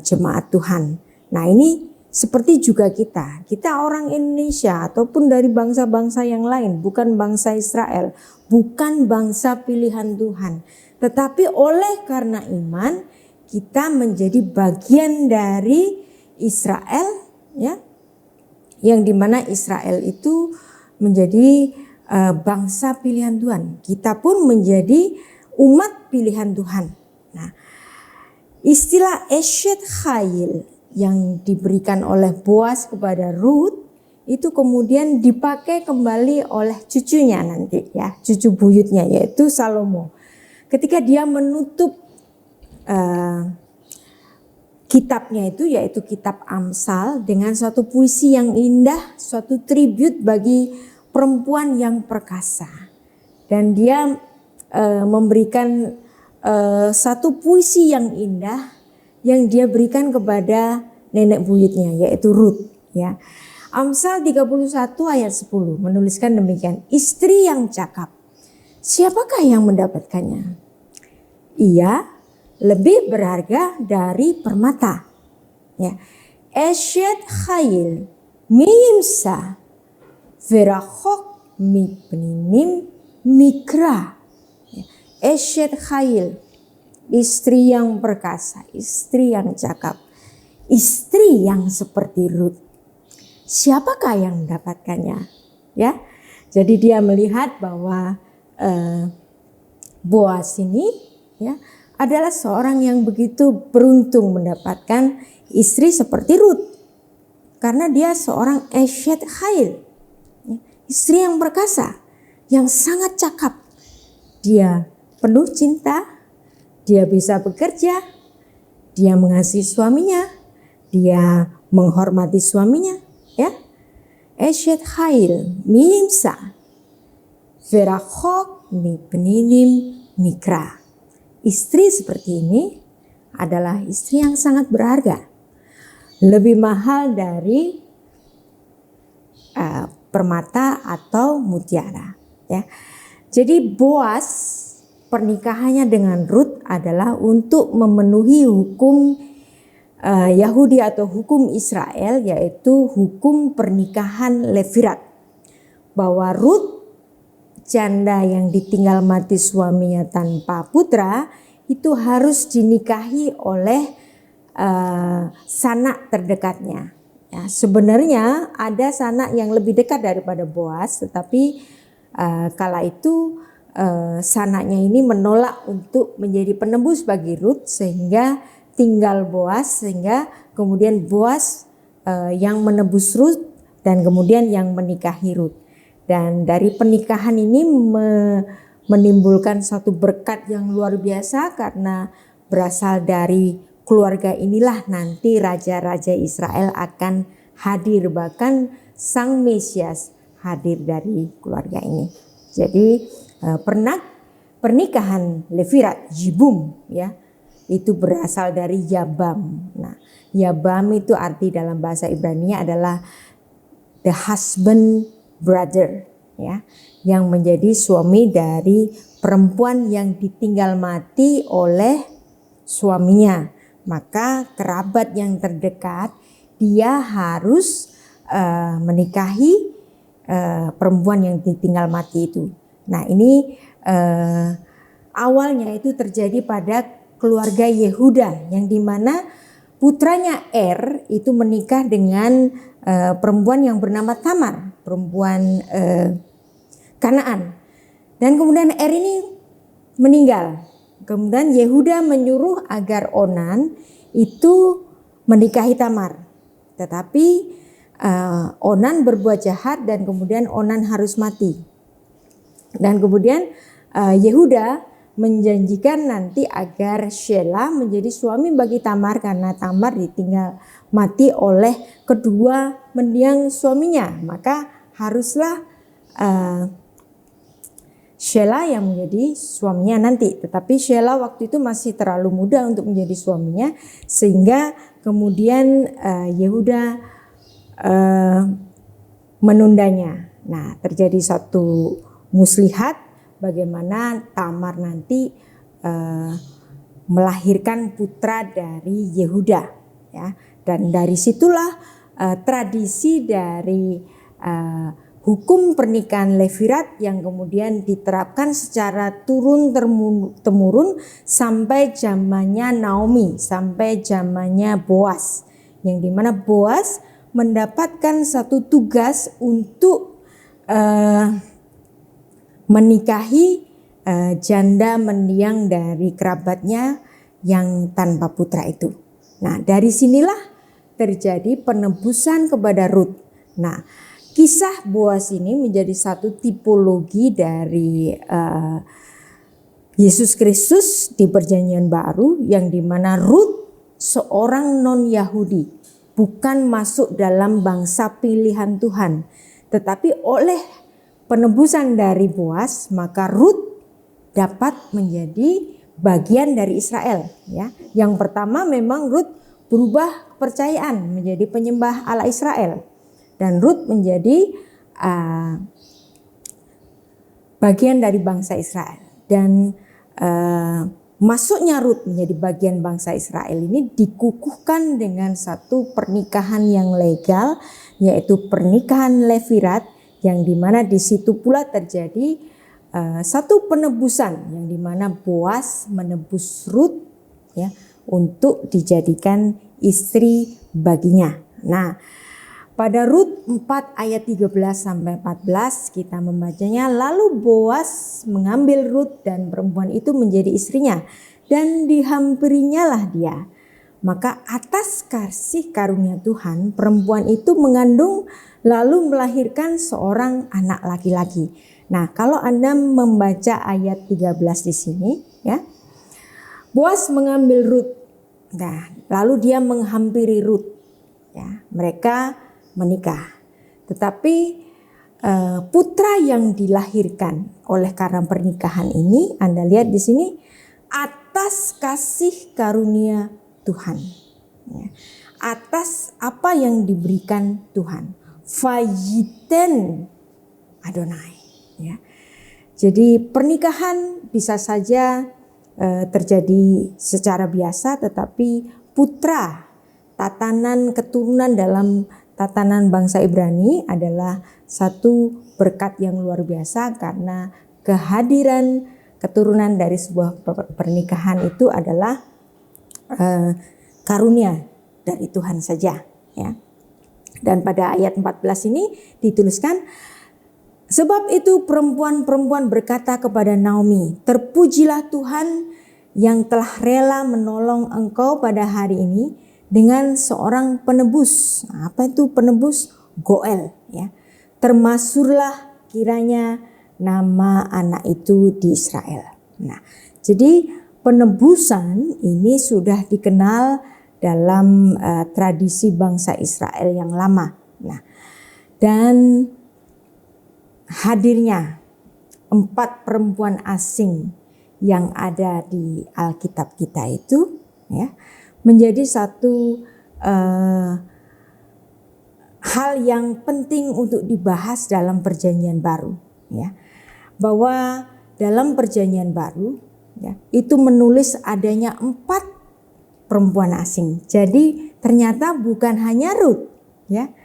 jemaat Tuhan. Nah, ini seperti juga kita orang Indonesia ataupun dari bangsa-bangsa yang lain, bukan bangsa Israel, bukan bangsa pilihan Tuhan, tetapi oleh karena iman kita menjadi bagian dari Israel, ya, yang dimana Israel itu menjadi bangsa pilihan Tuhan. Kita pun menjadi umat pilihan Tuhan. Nah, istilah Eshet Khail yang diberikan oleh Boaz kepada Rut itu kemudian dipakai kembali oleh cucunya nanti, ya, cucu buyutnya, yaitu Salomo. Ketika dia menutup kitabnya itu, yaitu kitab Amsal, dengan suatu puisi yang indah, suatu tribut bagi perempuan yang perkasa. Dan dia memberikan satu puisi yang indah yang dia berikan kepada nenek buyutnya, yaitu Rut, ya. Amsal 31 ayat 10 menuliskan demikian, istri yang cakap, siapakah yang mendapatkannya? Ia lebih berharga dari permata. Ya. Eshet Khail Mimsa Verachok Mipninim Mikra. Eshet Khail, istri yang perkasa, istri yang cakap, istri yang seperti Rut. Siapakah yang mendapatkannya? Ya, jadi dia melihat bahwa Boas ini, ya, adalah seorang yang begitu beruntung mendapatkan istri seperti Rut, karena dia seorang Eshet Khail, ya, istri yang perkasa, yang sangat cakap. Dia penuh cinta, dia bisa bekerja, dia mengasihi suaminya, dia menghormati suaminya, ya. Eshet Khail Mimsa Verachok Mipninim Mikra. Istri seperti ini adalah istri yang sangat berharga, lebih mahal dari permata atau mutiara, ya. Jadi Boas pernikahannya dengan Rut adalah untuk memenuhi hukum Yahudi atau hukum Israel, yaitu hukum pernikahan Levirat, bahwa Rut, janda yang ditinggal mati suaminya tanpa putra, itu harus dinikahi oleh sanak terdekatnya. Ya, sebenarnya ada sanak yang lebih dekat daripada Boas, tetapi kala itu sanaknya ini menolak untuk menjadi penebus bagi Rut, sehingga tinggal Boas, sehingga kemudian Boas yang menebus Rut dan kemudian yang menikahi Rut. Dan dari pernikahan ini menimbulkan satu berkat yang luar biasa, karena berasal dari keluarga inilah nanti raja-raja Israel akan hadir, bahkan Sang Mesias hadir dari keluarga ini. Jadi pernikahan Levirat, Yibum, ya, itu berasal dari Yabam. Nah, Yabam itu arti dalam bahasa Ibrani-nya adalah the husband brother, ya, yang menjadi suami dari perempuan yang ditinggal mati oleh suaminya. Maka kerabat yang terdekat dia harus menikahi perempuan yang ditinggal mati itu. Nah, ini awalnya itu terjadi pada keluarga Yehuda, yang dimana putranya itu menikah dengan perempuan yang bernama Tamar, perempuan Kanaan. Dan kemudian ini meninggal. Kemudian Yehuda menyuruh agar Onan itu menikahi Tamar. Tetapi Onan berbuat jahat dan kemudian Onan harus mati. Dan kemudian Yehuda menjanjikan nanti agar Shelah menjadi suami bagi Tamar, karena Tamar ditinggal mati oleh kedua mendiang suaminya. Maka haruslah Shelah yang menjadi suaminya nanti. Tetapi Shelah waktu itu masih terlalu muda untuk menjadi suaminya, sehingga kemudian Yehuda menundanya. Nah, terjadi satu muslihat bagaimana Tamar nanti melahirkan putra dari Yehuda, ya. Dan dari situlah tradisi dari hukum pernikahan Levirat yang kemudian diterapkan secara turun temurun sampai zamannya Naomi, sampai zamannya Boas, yang dimana Boas mendapatkan satu tugas untuk menikahi janda mendiang dari kerabatnya yang tanpa putra itu. Nah, dari sinilah terjadi penebusan kepada Rut. Nah, kisah Boas ini menjadi satu tipologi dari Yesus Kristus di Perjanjian Baru, yang dimana Rut seorang non-Yahudi, bukan masuk dalam bangsa pilihan Tuhan, tetapi oleh penebusan dari Boas maka Rut dapat menjadi bagian dari Israel, ya. Yang pertama memang Rut berubah kepercayaan, menjadi penyembah Allah Israel. Dan Rut menjadi bagian dari bangsa Israel. Dan masuknya Rut menjadi bagian bangsa Israel ini dikukuhkan dengan satu pernikahan yang legal, yaitu pernikahan Levirat, yang dimana di situ pula terjadi satu penebusan, yang dimana Boas menebus Rut ya untuk dijadikan istri baginya. Nah, pada Rut 4 ayat 13 sampai 14 kita membacanya, lalu Boas mengambil Rut dan perempuan itu menjadi istrinya dan dihampirinya lah dia. Maka atas kasih karunia Tuhan perempuan itu mengandung lalu melahirkan seorang anak laki-laki. Nah, kalau Anda membaca ayat 13 di sini ya. Boas mengambil Rut. Nah, lalu dia menghampiri Rut. Ya, mereka menikah. Tetapi putra yang dilahirkan oleh karena pernikahan ini, Anda lihat di sini, atas kasih karunia Tuhan. Ya. Atas apa yang diberikan Tuhan. Vayiten Adonai. Ya. Jadi pernikahan bisa saja terjadi secara biasa, tetapi putra, tatanan keturunan dalam tatanan bangsa Ibrani adalah satu berkat yang luar biasa, karena kehadiran keturunan dari sebuah pernikahan itu adalah karunia dari Tuhan saja ya. Dan pada ayat 14 ini dituliskan, sebab itu perempuan-perempuan berkata kepada Naomi, terpujilah Tuhan yang telah rela menolong engkau pada hari ini dengan seorang penebus. Nah, apa itu penebus? Goel ya. Termasurlah kiranya nama anak itu di Israel. Nah, jadi penebusan ini sudah dikenal dalam tradisi bangsa Israel yang lama. Nah, dan hadirnya 4 perempuan asing yang ada di Alkitab kita itu ya, menjadi satu hal yang penting untuk dibahas dalam perjanjian baru ya. Bahwa dalam perjanjian baru ya, itu menulis adanya 4 perempuan asing. Jadi ternyata bukan hanya Rut ya.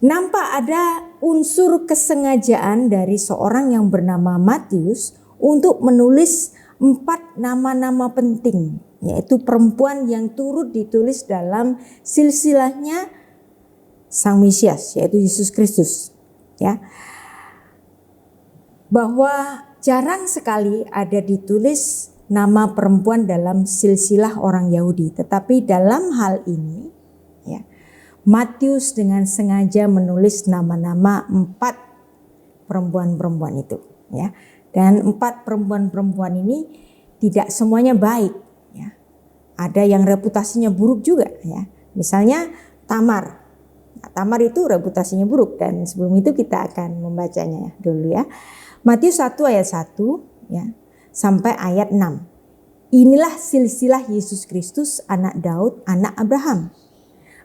Nampak ada unsur kesengajaan dari seorang yang bernama Matius untuk menulis 4 nama-nama penting, yaitu perempuan yang turut ditulis dalam silsilahnya Sang Mesias, yaitu Yesus Kristus ya. Bahwa jarang sekali ada ditulis nama perempuan dalam silsilah orang Yahudi, tetapi dalam hal ini ya, Matius dengan sengaja menulis nama-nama 4 perempuan-perempuan itu ya. Dan 4 perempuan-perempuan ini tidak semuanya baik ya. Ada yang reputasinya buruk juga ya. Misalnya Tamar. Nah, Tamar itu reputasinya buruk, dan sebelum itu kita akan membacanya dulu ya. Matius 1 ayat 1 ya sampai ayat 6. Inilah silsilah Yesus Kristus anak Daud, anak Abraham.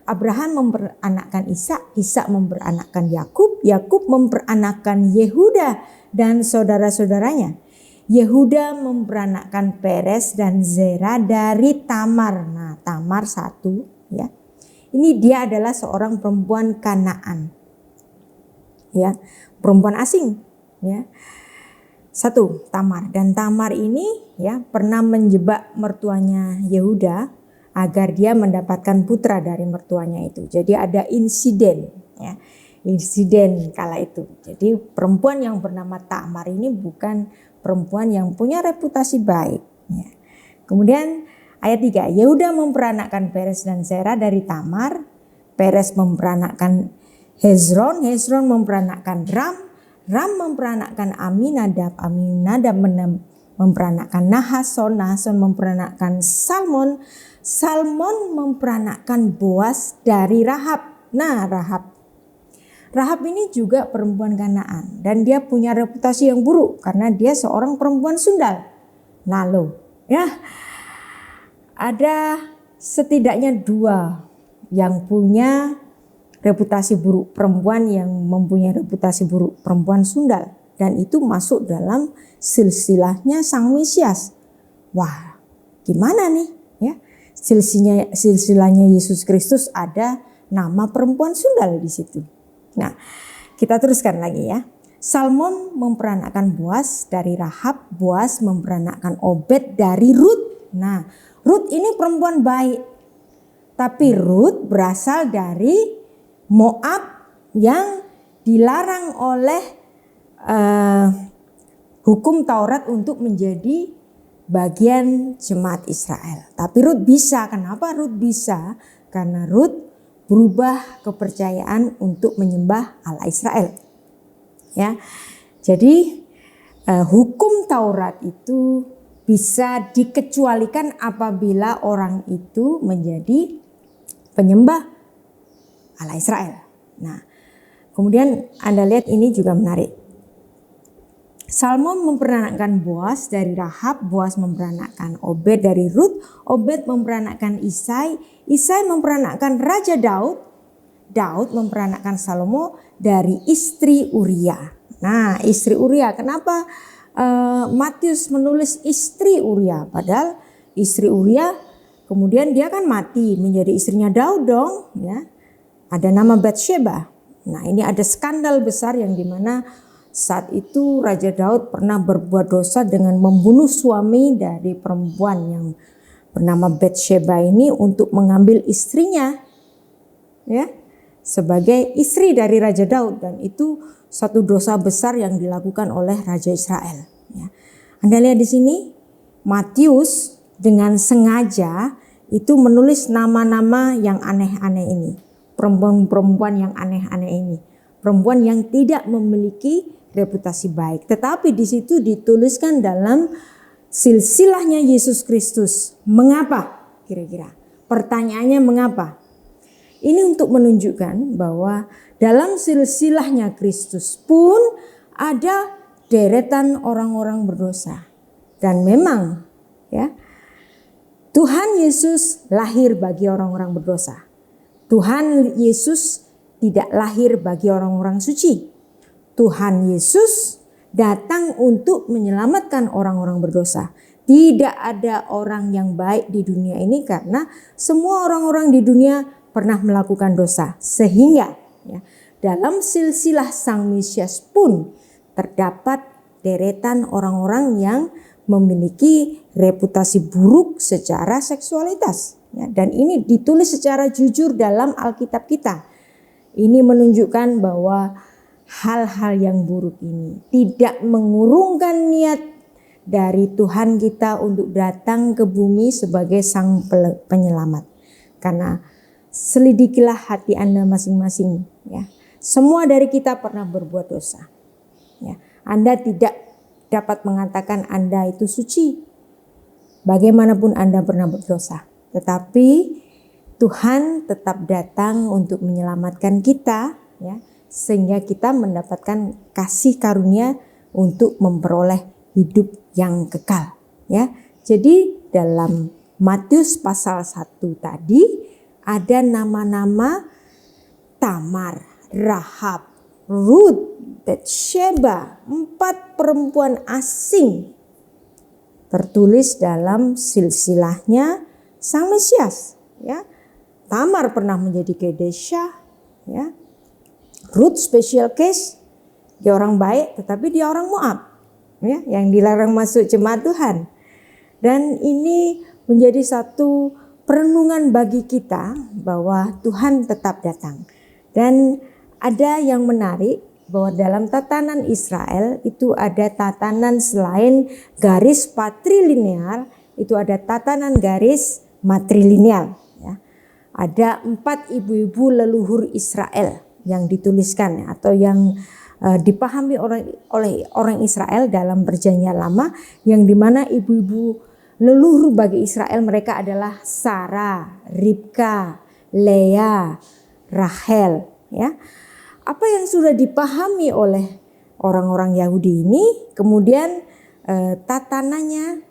Abraham memperanakkan Ishak, Ishak memperanakkan Yakub, Yakub memperanakkan Yehuda dan saudara-saudaranya. Yehuda memperanakkan Peres dan Zera dari Tamar. Nah, Tamar 1 ya. Ini dia adalah seorang perempuan Kanaan. Ya, perempuan asing ya. 1 Tamar, dan Tamar ini ya pernah menjebak mertuanya Yehuda agar dia mendapatkan putra dari mertuanya itu. Jadi ada insiden ya. Insiden kala itu. Jadi perempuan yang bernama Tamar ini bukan perempuan yang punya reputasi baik ya. Kemudian ayat 3, Yehuda memperanakkan Peres dan Zera dari Tamar. Peres memperanakkan Hezron, Hezron memperanakkan Ram, Ram memperanakkan Aminadab, Aminadab memperanakkan Nahason, Nahason memperanakkan Salmon, Salmon memperanakkan Boas dari Rahab. Nah, Rahab ini juga perempuan Kanaan, dan dia punya reputasi yang buruk karena dia seorang perempuan sundal. Lalu ya, ada setidaknya 2 yang punya reputasi buruk, perempuan yang mempunyai reputasi buruk, perempuan sundal, dan itu masuk dalam silsilahnya Sang Mesias. Wah, gimana nih ya? Silsilahnya Yesus Kristus ada nama perempuan sundal di situ. Nah, kita teruskan lagi ya. Salmon memperanakkan Boaz dari Rahab, Boaz memperanakkan Obed dari Rut. Nah, Rut ini perempuan baik. Tapi Rut berasal dari Moab yang dilarang oleh hukum Taurat untuk menjadi bagian jemaat Israel. Tapi Rut bisa. Kenapa Rut bisa? Karena Rut berubah kepercayaan untuk menyembah Allah Israel. Ya, jadi hukum Taurat itu bisa dikecualikan apabila orang itu menjadi penyembah Allah Israel. Nah, kemudian Anda lihat ini juga menarik. Salmon memperanakkan Boaz dari Rahab, Boaz memperanakkan Obed dari Rut, Obed memperanakkan Isai, Isai memperanakkan Raja Daud, Daud memperanakkan Salomo dari istri Uria. Nah, istri Uria, kenapa Matius menulis istri Uria? Padahal istri Uria kemudian dia kan mati menjadi istrinya Daud dong, ya. Ada nama Batsheba. Nah, ini ada skandal besar yang dimana saat itu Raja Daud pernah berbuat dosa dengan membunuh suami dari perempuan yang bernama Batsheba ini untuk mengambil istrinya, ya, sebagai istri dari Raja Daud, dan itu satu dosa besar yang dilakukan oleh Raja Israel. Ya. Anda lihat di sini Matius dengan sengaja itu menulis nama-nama yang aneh-aneh ini. Perempuan-perempuan yang aneh-aneh ini, perempuan yang tidak memiliki reputasi baik, tetapi di situ dituliskan dalam silsilahnya Yesus Kristus. Mengapa? Kira-kira pertanyaannya mengapa? Ini untuk menunjukkan bahwa dalam silsilahnya Kristus pun ada deretan orang-orang berdosa, dan memang ya Tuhan Yesus lahir bagi orang-orang berdosa. Tuhan Yesus tidak lahir bagi orang-orang suci. Tuhan Yesus datang untuk menyelamatkan orang-orang berdosa. Tidak ada orang yang baik di dunia ini karena semua orang-orang di dunia pernah melakukan dosa. Sehingga ya, dalam silsilah Sang Mesias pun terdapat deretan orang-orang yang memiliki reputasi buruk secara seksualitas. Ya, dan ini ditulis secara jujur dalam Alkitab kita. Ini menunjukkan bahwa hal-hal yang buruk ini tidak mengurungkan niat dari Tuhan kita untuk datang ke bumi sebagai Sang Penyelamat. Karena selidikilah hati Anda masing-masing. Ya. Semua dari kita pernah berbuat dosa. Ya. Anda tidak dapat mengatakan Anda itu suci. Bagaimanapun Anda pernah berdosa. Tetapi Tuhan tetap datang untuk menyelamatkan kita, ya, sehingga kita mendapatkan kasih karunia untuk memperoleh hidup yang kekal. Ya. Jadi dalam Matius pasal 1 tadi ada nama-nama Tamar, Rahab, Rut, Batsheba, 4 perempuan asing tertulis dalam silsilahnya Sang Mesias. Ya. Tamar pernah menjadi Kedesha, ya. Rut special case, dia orang baik tetapi dia orang Moab, ya, yang dilarang masuk jemaat Tuhan. Dan ini menjadi satu perenungan bagi kita bahwa Tuhan tetap datang. Dan ada yang menarik bahwa dalam tatanan Israel itu ada tatanan selain garis patrilineal, itu ada tatanan garis matrilineal. Ya. Ada 4 ibu-ibu leluhur Israel yang dituliskan atau yang dipahami oleh orang Israel dalam Perjanjian Lama, yang dimana ibu-ibu leluhur bagi Israel mereka adalah Sarah, Ribka, Lea, Rahel. Ya. Apa yang sudah dipahami oleh orang-orang Yahudi ini kemudian tatanannya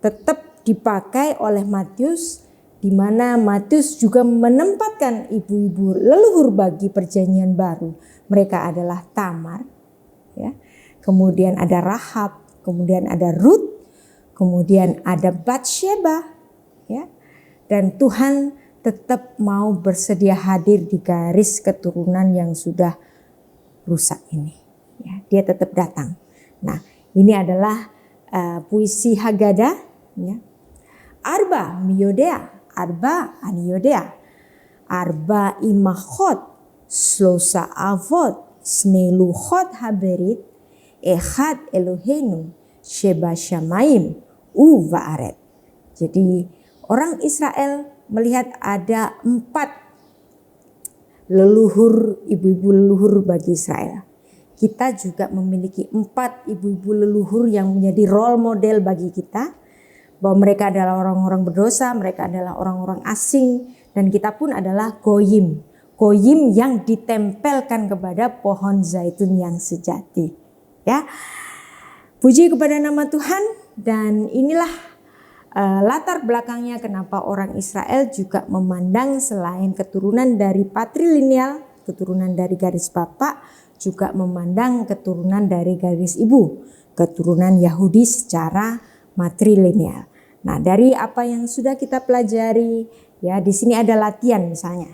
tetap dipakai oleh Matius di mana Matius juga menempatkan ibu-ibu leluhur bagi perjanjian baru. Mereka adalah Tamar, ya. Kemudian ada Rahab, kemudian ada Ruth, kemudian ada Batsheba, ya. Dan Tuhan tetap mau bersedia hadir di garis keturunan yang sudah rusak ini. Ya, dia tetap datang. Nah, ini adalah puisi Haggadah, ya. Arba Miyodea, Arba Aniodea, Arba Imachot, Slosa Avot, Sneluchot Haberit, Echad Eloheinu, Sheba Shamaim, Va'aret. Jadi orang Israel melihat ada 4 leluhur, ibu-ibu leluhur bagi Israel. Kita juga memiliki 4 ibu-ibu leluhur yang menjadi role model bagi kita. Bahwa mereka adalah orang-orang berdosa, mereka adalah orang-orang asing. Dan kita pun adalah goyim. Goyim yang ditempelkan kepada pohon zaitun yang sejati. Ya, puji kepada nama Tuhan. Dan inilah latar belakangnya kenapa orang Israel juga memandang selain keturunan dari patrilineal, keturunan dari garis bapak, juga memandang keturunan dari garis ibu, keturunan Yahudi secara matrilineal. Nah, dari apa yang sudah kita pelajari, ya di sini ada latihan misalnya.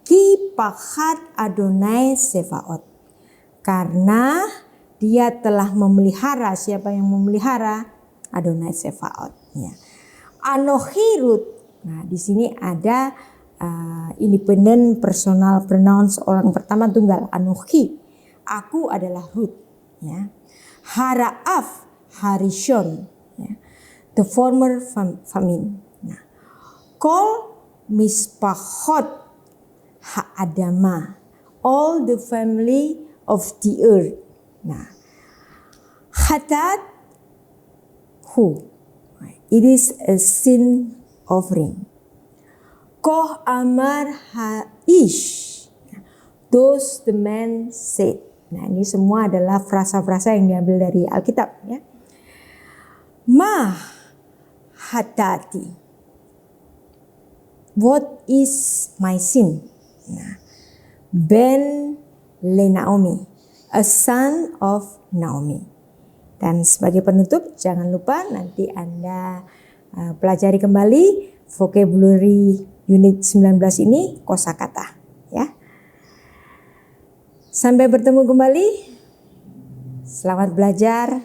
Ki pachat Adonai Sevaot. Karena dia telah memelihara, siapa yang memelihara? Adonai Sevaot. Ya. Anochi Ruth. Nah, di sini ada independent personal pronouns orang pertama tunggal. Anochi. Aku adalah Ruth. Ya. Haraaf Harishon. Ya. The former famine. Nah. Kol mispachot ha'adama. All the family of the earth. Nah. Hatat who? It is a sin offering. Koh amar haish. Those the men said. Nah, ini semua adalah frasa-frasa yang diambil dari Alkitab, ya. Ma hatati. What is my sin? Nah, Ben le Naomi, a son of Naomi. Dan sebagai penutup, jangan lupa nanti Anda pelajari kembali vocabulary unit 19 ini, kosakata, ya. Sampai bertemu kembali. Selamat belajar.